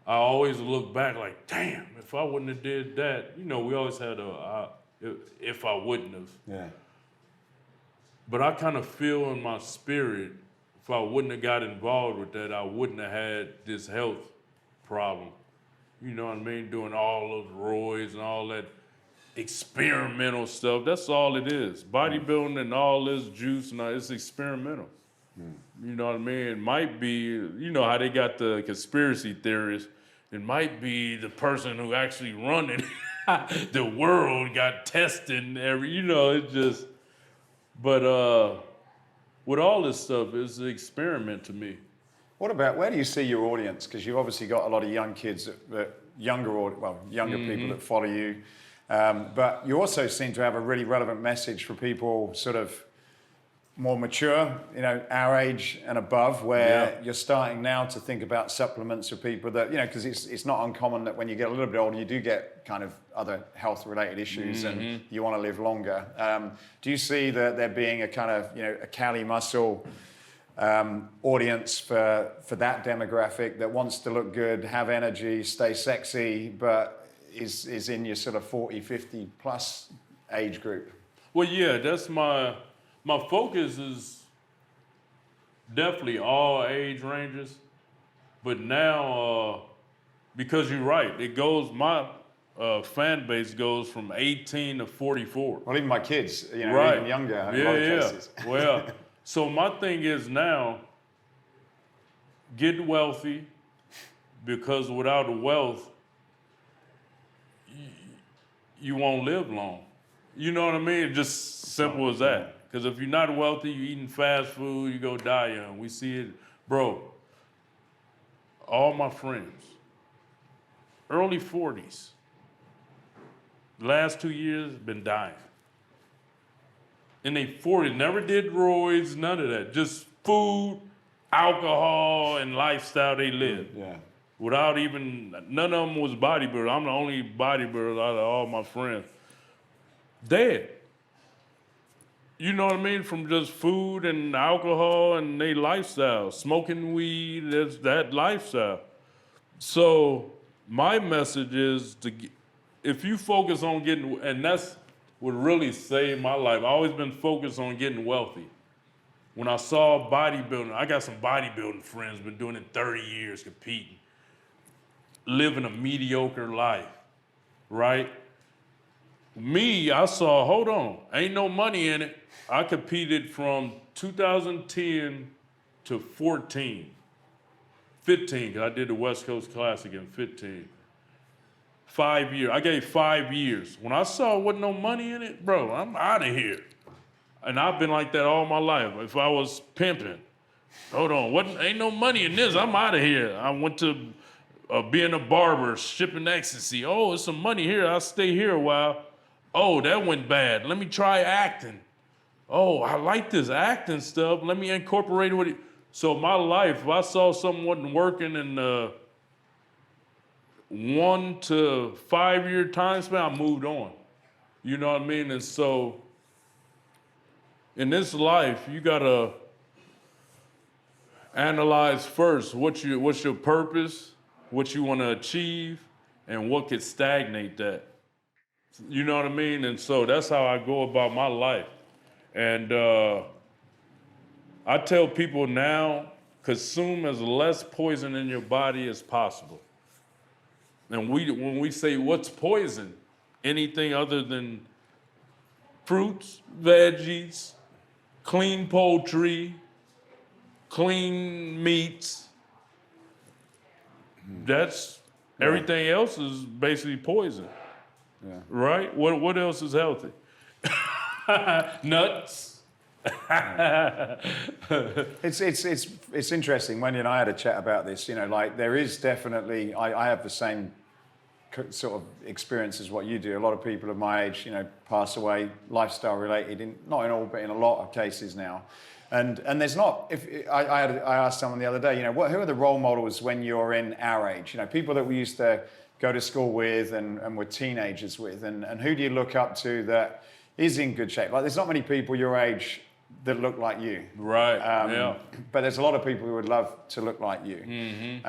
I always look back like, damn, if I wouldn't have did that, we always had if I wouldn't have. Yeah. But I kind of feel in my spirit, if I wouldn't have got involved with that, I wouldn't have had this health problem. You know what I mean? Doing all those roids and all that experimental stuff. That's all it is. Bodybuilding and all this juice, it's experimental. You know what I mean? It might be, you know how they got the conspiracy theorists. It might be the person who actually running the world got tested and it's just, but with all this stuff, it's an experiment to me. What about, where do you see your audience? Because you've obviously got a lot of young kids, younger people that follow you. But you also seem to have a really relevant message for people sort of more mature, our age and above, where you're starting now to think about supplements for people that, because it's not uncommon that when you get a little bit older, you do get kind of other health-related issues and you want to live longer. Do you see that there being a kind of, a Cali muscle audience for that demographic that wants to look good, have energy, stay sexy, but is in your sort of 40, 50 plus age group? Well, yeah, that's my focus is definitely all age ranges, but now, because you're right, it goes, my fan base goes from 18 to 44. Well, even my kids, right. even younger in a lot of cases. Well, so my thing is now, get wealthy, because without the wealth, you won't live long. You know what I mean? Just simple as that. Because if you're not wealthy, you're eating fast food, you go die young. We see it. Bro, all my friends, early 40s, last 2 years, been dying. In their 40s, never did roids, none of that. Just food, alcohol, and lifestyle they lived. Yeah. Without even, none of them was bodybuilder. I'm the only bodybuilder out of all my friends. Dead. You know what I mean? From just food and alcohol and their lifestyle. Smoking weed, that's that lifestyle. So my message is if you focus on getting, and that's what really saved my life. I've always been focused on getting wealthy. When I saw bodybuilding, I got some bodybuilding friends, been doing it 30 years, competing, living a mediocre life, right? Me, I saw, hold on, ain't no money in it. I competed from 2010 to 15, because I did the West Coast Classic in 15. 5 years, I gave 5 years. When I saw wasn't no money in it, bro, I'm out of here. And I've been like that all my life. If I was pimping, hold on, ain't no money in this, I'm out of here. I went to being a barber, shipping ecstasy. Oh, there's some money here, I'll stay here a while. Oh, that went bad, let me try acting. Oh, I like this acting stuff, let me incorporate it with it. So my life, if I saw something wasn't working in 1 to 5 year time span, I moved on. You know what I mean? And so in this life, you gotta analyze first what's your purpose, what you wanna achieve, and what could stagnate that. You know what I mean? And so that's how I go about my life. And I tell people now, consume as less poison in your body as possible. And when we say what's poison, anything other than fruits, veggies, clean poultry, clean meats, that's everything else is basically poison. Yeah. Right? What else is healthy? Nuts. It's interesting. Wendy and I had a chat about this. You know, like there is definitely. I have the same sort of experience as what you do. A lot of people of my age, you know, pass away lifestyle related, not in all, but in a lot of cases now. And there's not. If I asked someone the other day, you know, who are the role models when you're in our age? You know, people that we used to go to school with and were teenagers with, and who do you look up to that is in good shape? Like, there's not many people your age that look like you. Right. Yeah. But there's a lot of people who would love to look like you. Mm-hmm.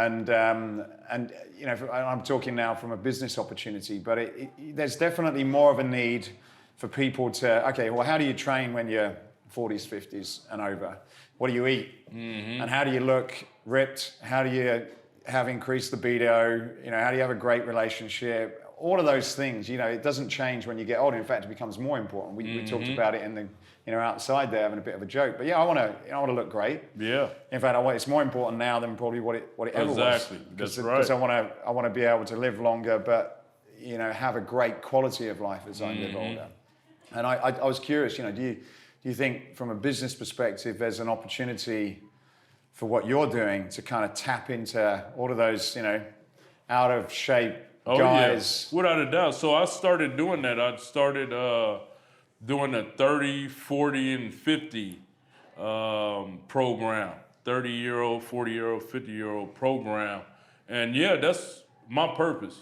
And you know, I'm talking now from a business opportunity, but there's definitely more of a need for people to, okay, well, how do you train when you're 40s, 50s and over? What do you eat? Mm-hmm. And how do you look ripped? How do you have increased libido? You know, how do you have a great relationship? All of those things, you know, it doesn't change when you get older. In fact, it becomes more important. We talked about it in the, you know, outside there, having a bit of a joke. But yeah, I want to look great. Yeah. In fact, it's more important now than probably what it ever was. Exactly. That's right. Because I want to be able to live longer, but you know, have a great quality of life as I live older. And I was curious, you know, do you think from a business perspective, there's an opportunity for what you're doing to kind of tap into all of those, you know, out of shape guys? Yeah. Without a doubt. So I started doing that. I started doing a 30, 40, and 50 program. 30-year-old, 40-year-old, 50-year-old program. And yeah, that's my purpose.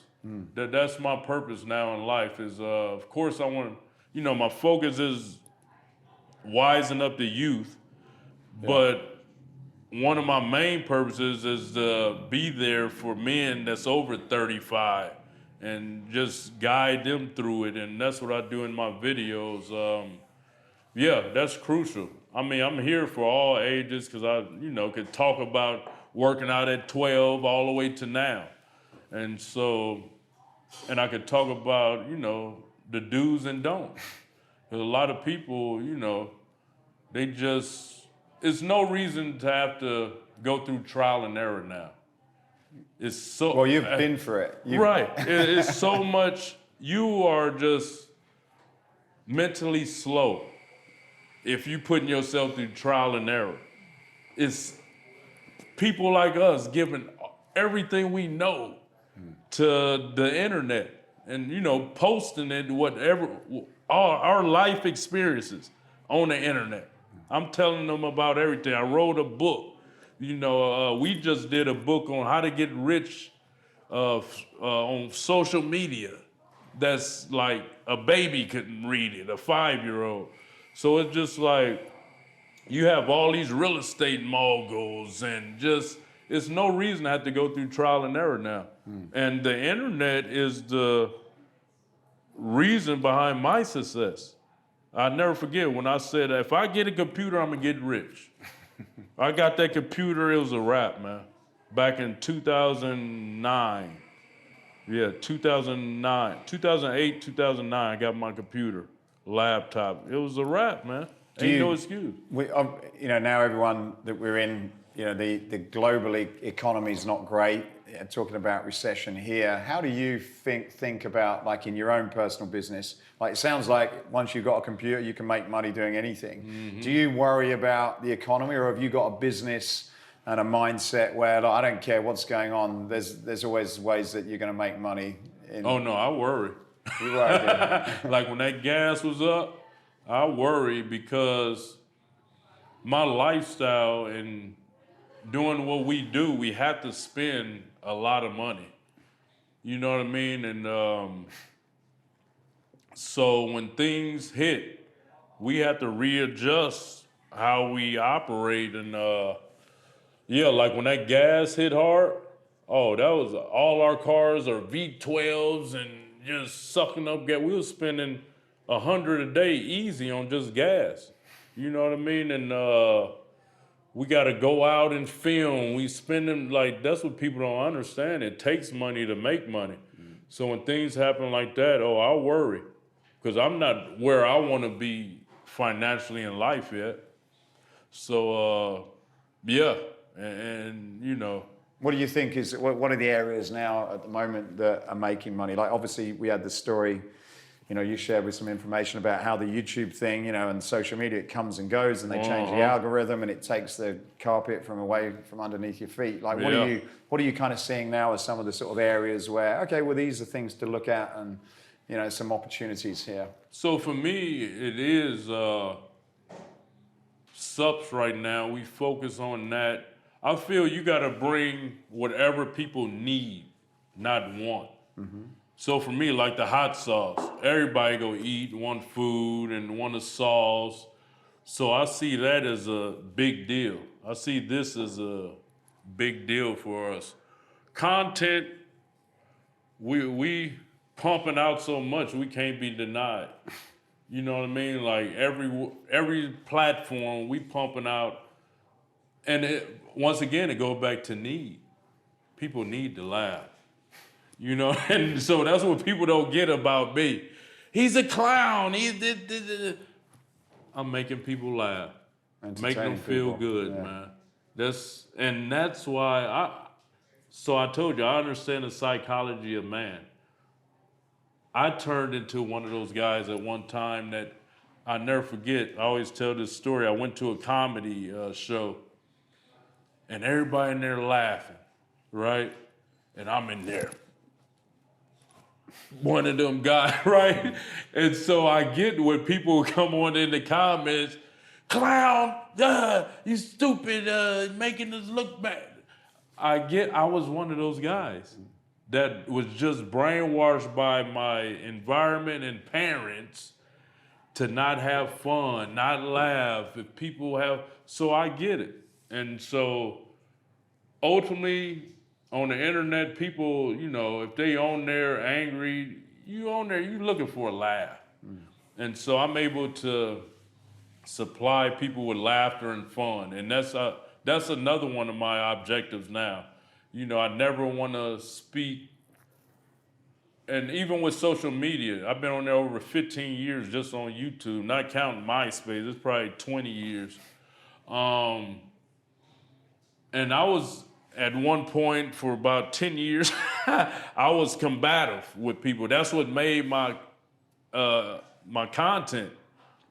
That's my purpose now in life is, of course, I want, you know, my focus is wising up the youth, but one of my main purposes is to be there for men that's over 35 and just guide them through it. And that's what I do in my videos. Yeah, that's crucial. I mean, I'm here for all ages because I, you know, could talk about working out at 12 all the way to now. And so, and I could talk about, you know, the do's and don'ts. Because a lot of people, you know, they just, it's no reason to have to go through trial and error now. It's so... Well, you've been for it. Right. It's so much, you are just mentally slow if you putting yourself through trial and error. It's people like us giving everything we know to the internet and, you know, posting it, whatever, our life experiences on the internet. I'm telling them about everything. I wrote a book. You know, we just did a book on how to get rich on social media. That's like a baby couldn't read it, a 5-year-old. So it's just like you have all these real estate moguls and just, it's no reason to have to go through trial and error now. And the internet is the reason behind my success. I'll never forget when I said, if I get a computer, I'm gonna get rich. I got that computer, it was a wrap, man. Back in 2009. Yeah, 2009. 2008, 2009, I got my computer, laptop. It was a wrap, man. Ain't no excuse. You know, now everyone that we're in, you know, the global economy is not great. Talking about recession here, how do you think about, like, in your own personal business? Like, it sounds like once you've got a computer, you can make money doing anything. Do you worry about the economy, or have you got a business and a mindset where, like, I don't care what's going on, there's always ways that you're going to make money? Oh no, I worry. You worry, yeah. Like when that gas was up, I worry because my lifestyle and doing what we do, we have to spend a lot of money. You know what I mean? And so when things hit, we have to readjust how we operate. And yeah, like when that gas hit hard, oh, that was all our cars are V12s and just sucking up gas. We were spending $100 a day easy on just gas. You know what I mean? And we got to go out and film. We spend them, like, that's what people don't understand. It takes money to make money. So when things happen like that, oh, I worry. Because I'm not where I want to be financially in life yet. So, yeah. And, you know, What do you think what are the areas now at the moment that are making money? Like obviously we had the story, you shared with some information about how the YouTube thing, and social media, it comes and goes and they change the algorithm and it takes the carpet from underneath your feet. Like what are you kind of seeing now as some of the sort of areas where, okay, well, these are things to look at and, some opportunities here? So for me, it is subs right now. We focus on that. I feel you got to bring whatever people need, not want. Mm-hmm. So for me, like the hot sauce, everybody go eat, want food and want a sauce. So I see that as a big deal. I see this as a big deal for us. Content, we pumping out so much, we can't be denied. You know what I mean? Like every platform we pumping out, and once again, it goes back to need. People need to laugh. And so that's what people don't get about me. He's a clown. I'm making people laugh, making them feel good, man. That's why I told you, I understand the psychology of man. I turned into one of those guys at one time that I never forget. I always tell this story. I went to a comedy show, and everybody in there laughing, right? And I'm in there. One of them guys, right? And so I get when people come on in the comments, clown, you stupid, making us look bad. I was one of those guys that was just brainwashed by my environment and parents to not have fun, not laugh. If people so I get it. And so ultimately, on the internet, people, if they on there angry, you looking for a laugh. Mm. And so I'm able to supply people with laughter and fun. And that's another one of my objectives now. I never want to speak, and even with social media, I've been on there over 15 years just on YouTube, not counting MySpace, it's probably 20 years. And I was, at one point for about 10 years, I was combative with people. That's what made my content,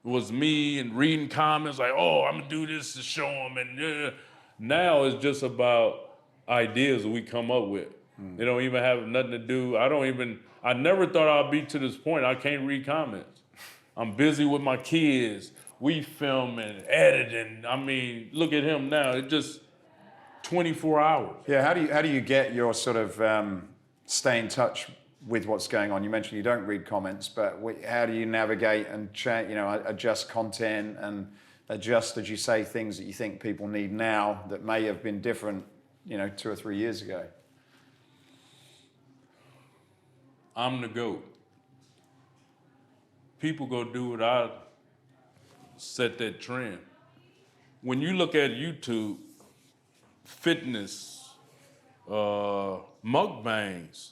was me and reading comments like, oh, I'm gonna do this to show them. And now it's just about ideas that we come up with. They don't even have nothing to do. I never thought I'd be to this point. I can't read comments. I'm busy with my kids. We filming, editing. I mean, look at him now. It just 24 hours. Yeah, how do you get your sort of stay in touch with what's going on? You mentioned you don't read comments, but how do you navigate and adjust content and adjust, as you say, things that you think people need now that may have been different, 2 or 3 years ago? I'm the GOAT. People go do what I set that trend. When you look at YouTube, fitness, mukbangs,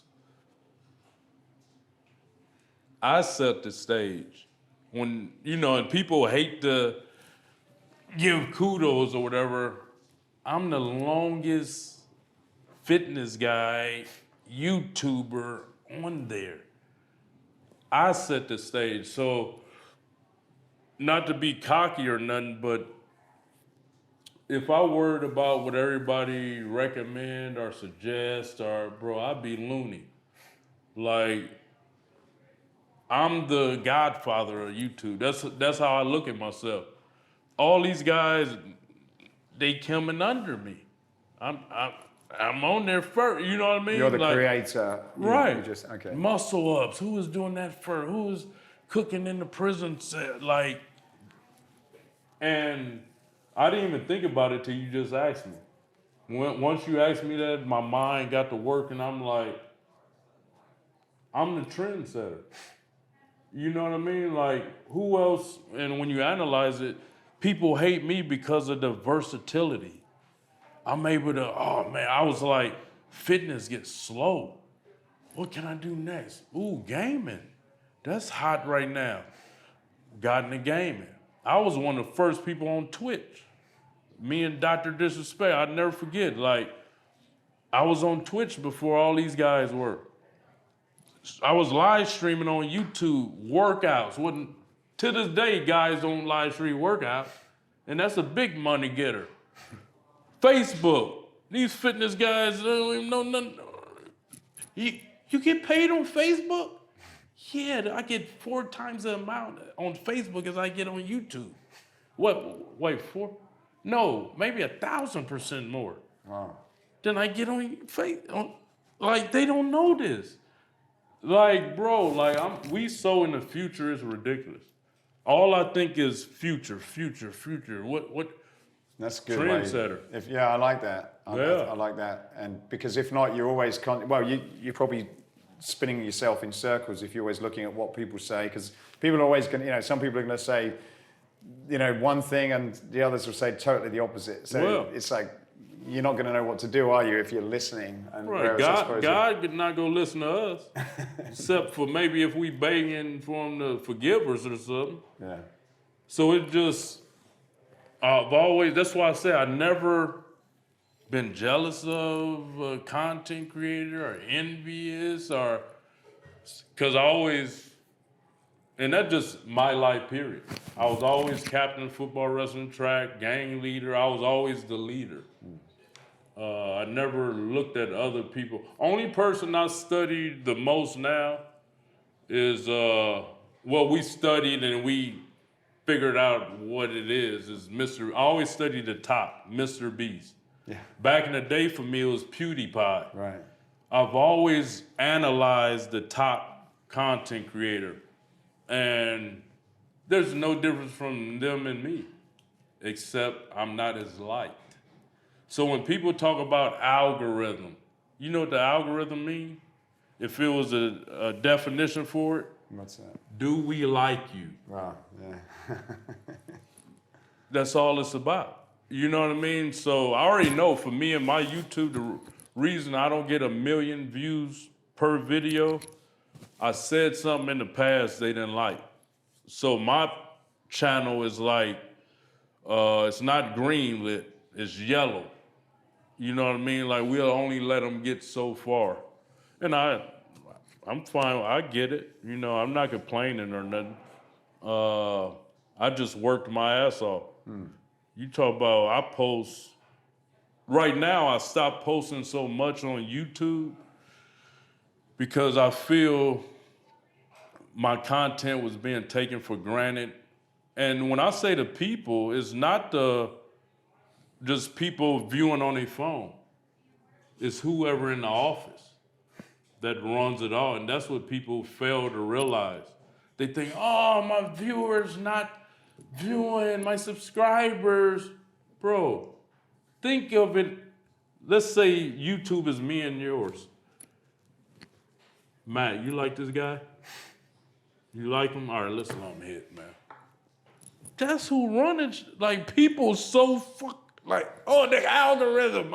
I set the stage. When, and people hate to give kudos or whatever, I'm the longest fitness guy, YouTuber on there. I set the stage. So, not to be cocky or nothing, but if I worried about what everybody recommend or suggest, I'd be loony. Like, I'm the godfather of YouTube. That's how I look at myself. All these guys, they coming under me. I'm on there first. You know what I mean? You're the creator. Right. Okay. Muscle ups. Who was doing that first? Who was cooking in the prison set? And I didn't even think about it till you just asked me. Once you asked me that, my mind got to work, and I'm like, I'm the trendsetter. You know what I mean? Like, who else? And when you analyze it, people hate me because of the versatility. I'm able to, I was like, fitness gets slow. What can I do next? Ooh, gaming. That's hot right now. Got into gaming. I was one of the first people on Twitch. Me and Dr. Disrespect, I'd never forget. Like, I was on Twitch before all these guys were. I was live streaming on YouTube workouts. To this day, guys don't live stream workouts, and that's a big money getter. Facebook, these fitness guys don't even know nothing. You get paid on Facebook? Yeah, I get 4 times the amount on Facebook as I get on YouTube. What? Wait, 4? No, maybe 1,000% more. Wow. Than I get on Facebook. Like, they don't know this. Like, bro, like we so in the future, it's ridiculous. All I think is future. What? That's a good. Trendsetter. I like that. I Yeah. like that. And because if not, you're always you're probably spinning yourself in circles if you're always looking at what people say, because people are always going to, some people are going to say, one thing and the others will say totally the opposite. So it's like, you're not going to know what to do, are you, if you're listening? And right. God could not go listen to us, except for maybe if we begging for him to forgive us or something. Yeah. So it just, I've always, that's why I say I never been jealous of a content creator or envious or, because I always, and that's just my life period. I was always captain, football, wrestling, track, gang leader. I was always the leader. I never looked at other people. Only person I studied the most now is, we studied and we figured out what it is I always studied the top, Mr. Beast. Yeah. Back in the day for me, it was PewDiePie. Right. I've always analyzed the top content creator, and there's no difference from them and me, except I'm not as liked. So when people talk about algorithm, you know what the algorithm means? If it was a definition for it, what's that? Do we like you? Wow, yeah. That's all it's about. You know what I mean? So I already know for me and my YouTube, the reason I don't get 1 million views per video, I said something in the past they didn't like. So my channel is like, it's not green lit, it's yellow. You know what I mean? Like, we'll only let them get so far. And I'm fine, I get it. I'm not complaining or nothing. I just worked my ass off. You talk about, I post, right now I stopped posting so much on YouTube because I feel my content was being taken for granted. And when I say the people, it's not just people viewing on their phone. It's whoever in the office that runs it all. And that's what people fail to realize. They think, oh, my viewers not viewing, my subscribers. Bro, think of it. Let's say YouTube is me and yours. Matt, you like this guy? You like him? All right, let's let him hit, man. That's who running. Like, people so the algorithm.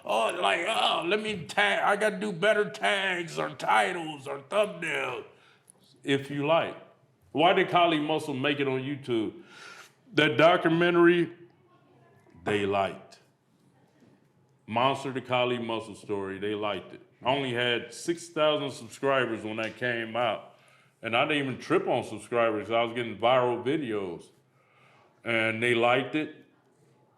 Let me tag. I got to do better tags or titles or thumbnails. If you like. Why did Kali Muscle make it on YouTube? That documentary, they liked. Monster the Kali Muscle story, they liked it. I only had 6,000 subscribers when that came out. And I didn't even trip on subscribers. I was getting viral videos. And they liked it.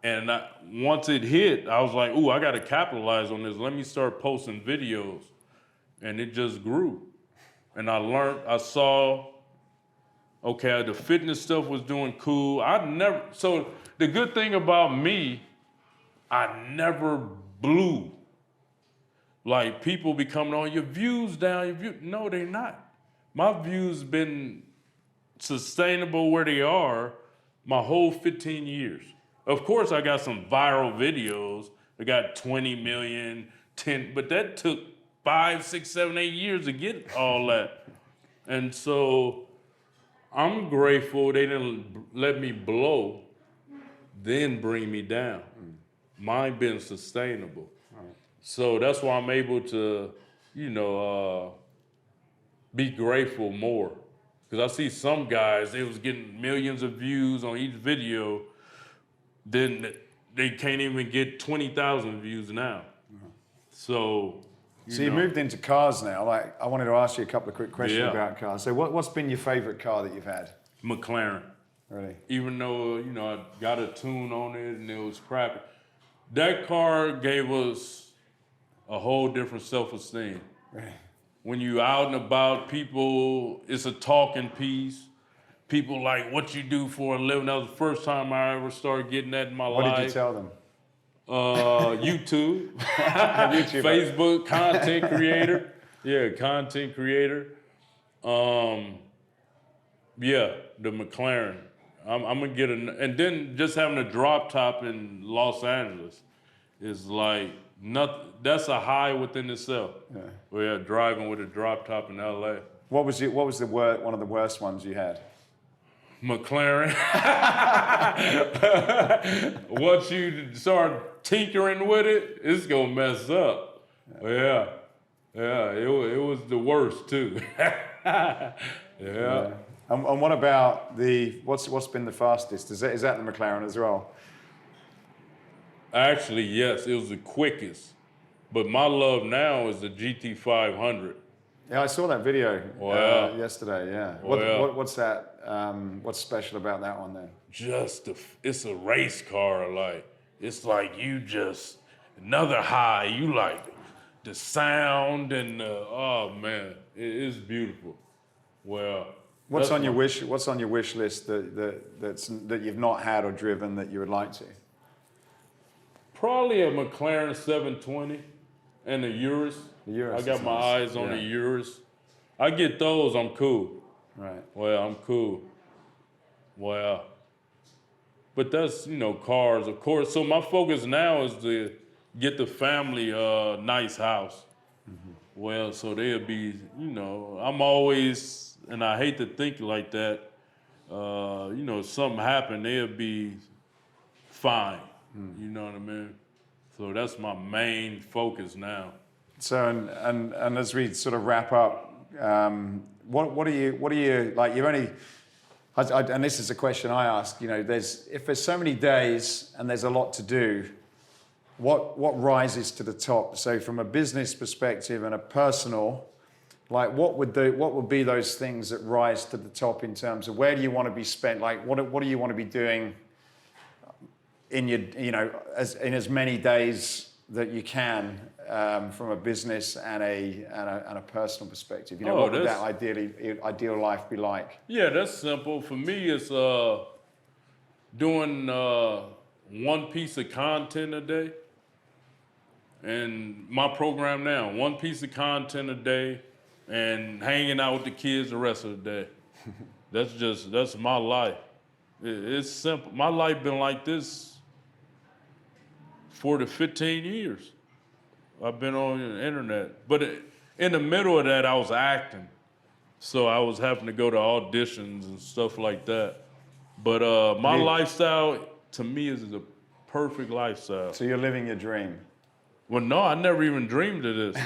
And once it hit, I was like, ooh, I got to capitalize on this. Let me start posting videos. And it just grew. And I saw, okay, the fitness stuff was doing cool. So the good thing about me, I never blew. Like, people be coming on, your views down, no, they're not. My views been sustainable where they are my whole 15 years. Of course, I got some viral videos. I got 20 million, 10, but that took 5, 6, 7, 8 years to get all that. And so I'm grateful they didn't let me blow, then bring me down. Mine been sustainable. So that's why I'm able to, be grateful more. Because I see some guys, they was getting millions of views on each video, then they can't even get 20,000 views now. So, So you moved into cars now. Like, I wanted to ask you a couple of quick questions about cars. So what's been your favorite car that you've had? McLaren. Really? Even though, I got a tune on it and it was crappy. That car gave us a whole different self-esteem. Really? When you out and about, people, it's a talking piece. People like what you do for a living. That was the first time I ever started getting that in my life. What did you tell them? YouTube, Facebook, content creator. Yeah, content creator. Yeah, the McLaren. I'm gonna get and then just having a drop top in Los Angeles is like nothing. That's a high within itself. Yeah. Well, yeah, driving with a drop top in LA. What was one of the worst ones you had? McLaren. Once you start tinkering with it, it's gonna mess up. Yeah, it was the worst too. Yeah. And what about what's been the fastest? Is that the McLaren as well? Actually, yes, it was the quickest. But my love now is the GT500. Yeah, I saw that video yesterday. Yeah. What's that? What's special about that one then? It's a race car. Like it's like you just another high. You like the sound and oh man, it's beautiful. Well, what's on your wish list that you've not had or driven that you would like to? Probably a McLaren 720 and a Urus. I got my eyes on the Urus. I get those, I'm cool. Right. Well, I'm cool. Well, but that's, cars, of course. So my focus now is to get the family a nice house. Mm-hmm. Well, so they'll be, I'm always, and I hate to think like that, if something happened, they'll be fine. You know what I mean? So that's my main focus now. So and as we sort of wrap up, what are you like? You've only, and this is a question I ask. If there's so many days and there's a lot to do, what rises to the top? So from a business perspective and a personal, like what would be those things that rise to the top in terms of where do you want to be spent? Like what do you want to be doing in your, in as many days that you can, from a business and a personal perspective? What would that ideal life be like? Yeah, that's simple. For me, it's doing one piece of content a day. And my program now, one piece of content a day and hanging out with the kids the rest of the day. That's my life. It's simple. My life been like this for the 15 years. I've been on the internet. But in the middle of that, I was acting. So I was having to go to auditions and stuff like that. But my lifestyle, to me, is a perfect lifestyle. So you're living your dream? Well, no, I never even dreamed of this.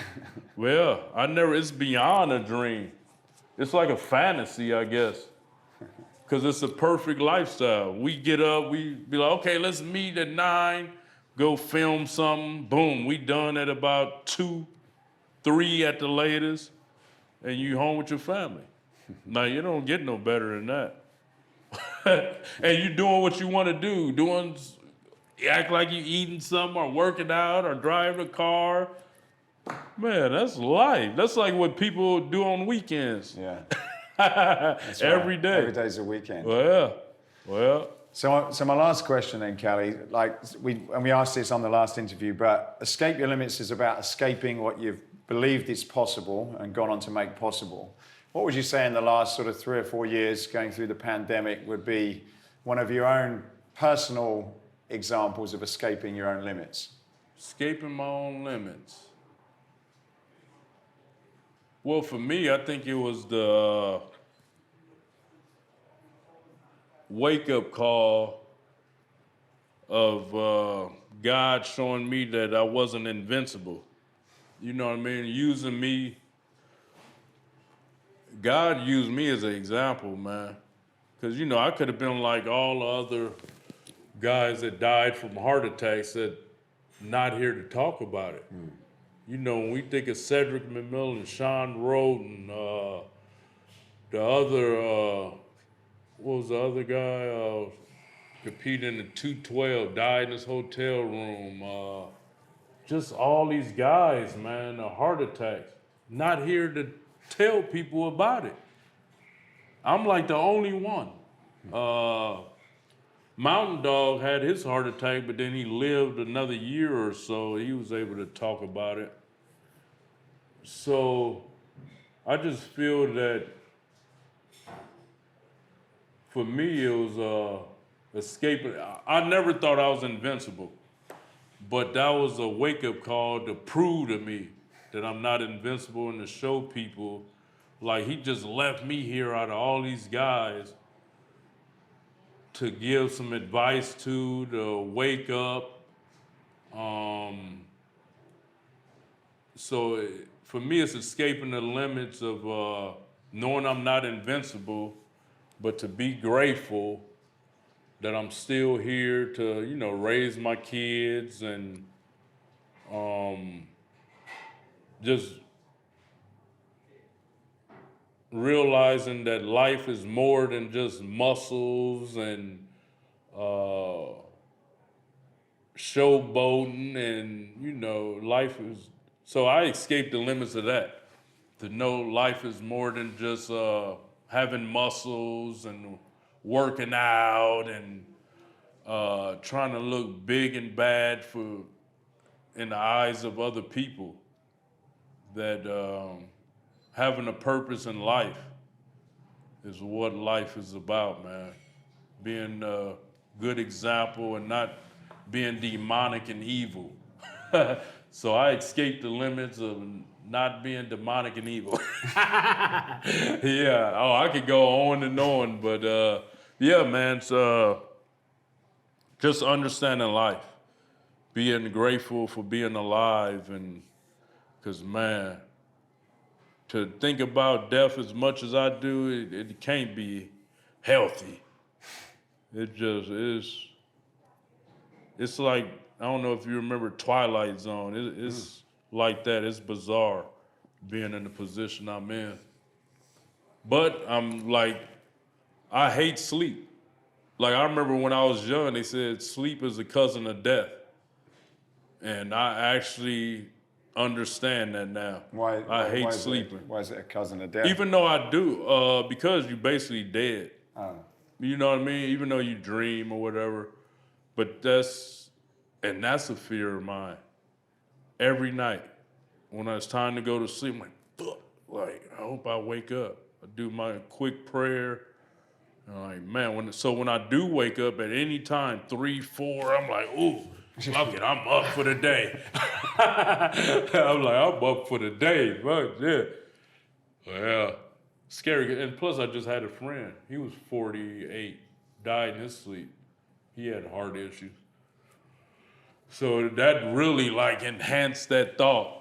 Well, it's beyond a dream. It's like a fantasy, I guess. Because it's a perfect lifestyle. We get up, we be like, okay, let's meet at 9. Go film something, boom, we done at about 2, 3 at the latest, and you home with your family. Now, you don't get no better than that. And you doing what you want to do, act like you eating something or working out or driving a car. Man, that's life. That's like what people do on weekends. Yeah. Every day. Every day's a weekend. Well. So my last question then, Kelly, we asked this on the last interview, but Escape Your Limits is about escaping what you've believed is possible and gone on to make possible. What would you say in the last sort of 3 or 4 years going through the pandemic would be one of your own personal examples of escaping your own limits? Escaping my own limits. Well, for me, I think it was the wake-up call of God showing me that I wasn't invincible. You know what I mean? Using me. God used me as an example, man. Because, I could have been like all the other guys that died from heart attacks that not here to talk about it. You know, when we think of Cedric McMillan, Sean Roden, the other, what was the other guy? Competed in the 212, died in his hotel room. Just all these guys, man, heart attacks. Not here to tell people about it. I'm like the only one. Mountain Dog had his heart attack, but then he lived another year or so. He was able to talk about it. So I just feel that for me, it was escaping. I never thought I was invincible, but that was a wake-up call to prove to me that I'm not invincible and to show people, like, he just left me here out of all these guys to give some advice to wake up. So for me, it's escaping the limits of knowing I'm not invincible, but to be grateful that I'm still here to, you know, raise my kids and just realizing that life is more than just muscles and showboating, and, you know, life is, so I escaped the limits of that, to know life is more than just having muscles and working out and trying to look big and bad in the eyes of other people. That having a purpose in life is what life is about, man. Being a good example and not being demonic and evil. So I escaped the limits of not being demonic and evil. Yeah, I could go on and on, but yeah, man, it's just understanding life, being grateful for being alive, and because, man, to think about death as much as I do, it can't be healthy. It just is. It's like, I don't know if you remember Twilight Zone. It's like that. It's bizarre being in the position I'm in. But I'm like, I hate sleep. Like, I remember when I was young, they said sleep is a cousin of death. And I actually understand that now. Why? I hate sleeping. Why is it a cousin of death? Even though I do, because you're basically dead. Oh. You know what I mean? Even though you dream or whatever. But that's a fear of mine. Every night, when it's time to go to sleep, I'm like, fuck, like, I hope I wake up. I do my quick prayer. And I'm like, man, when I do wake up at any time, 3, 4, I'm like, ooh, fuck it, I'm up for the day. I'm like, I'm up for the day, fuck yeah. Well, scary. And plus, I just had a friend. He was 48, died in his sleep. He had heart issues. So that really, like, enhanced that thought.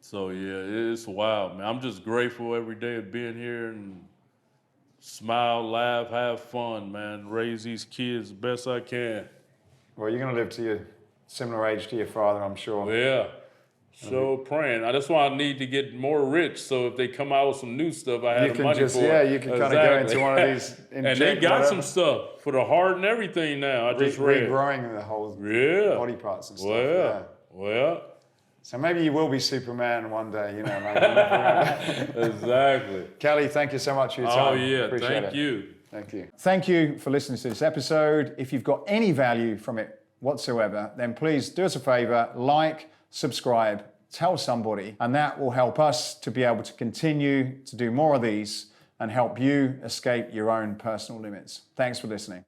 So yeah, it's wild, man. I'm just grateful every day of being here and smile, laugh, have fun, man. Raise these kids the best I can. Well, you're going to live to your similar age to your father, I'm sure. Yeah. So praying. That's why I need to get more rich. So if they come out with some new stuff, I have the money for it. Yeah, you can kind of go into one of these. And they got some stuff for the heart and everything now. I just read. Regrowing the whole body parts and stuff. Well, well. So maybe you will be Superman one day, you know. Maybe. Exactly. Kelly, thank you so much for your time. Oh yeah, Appreciate thank you. Thank you. Thank you for listening to this episode. If you've got any value from it whatsoever, then please do us a favor, like, subscribe, tell somebody, and that will help us to be able to continue to do more of these and help you escape your own personal limits. Thanks for listening.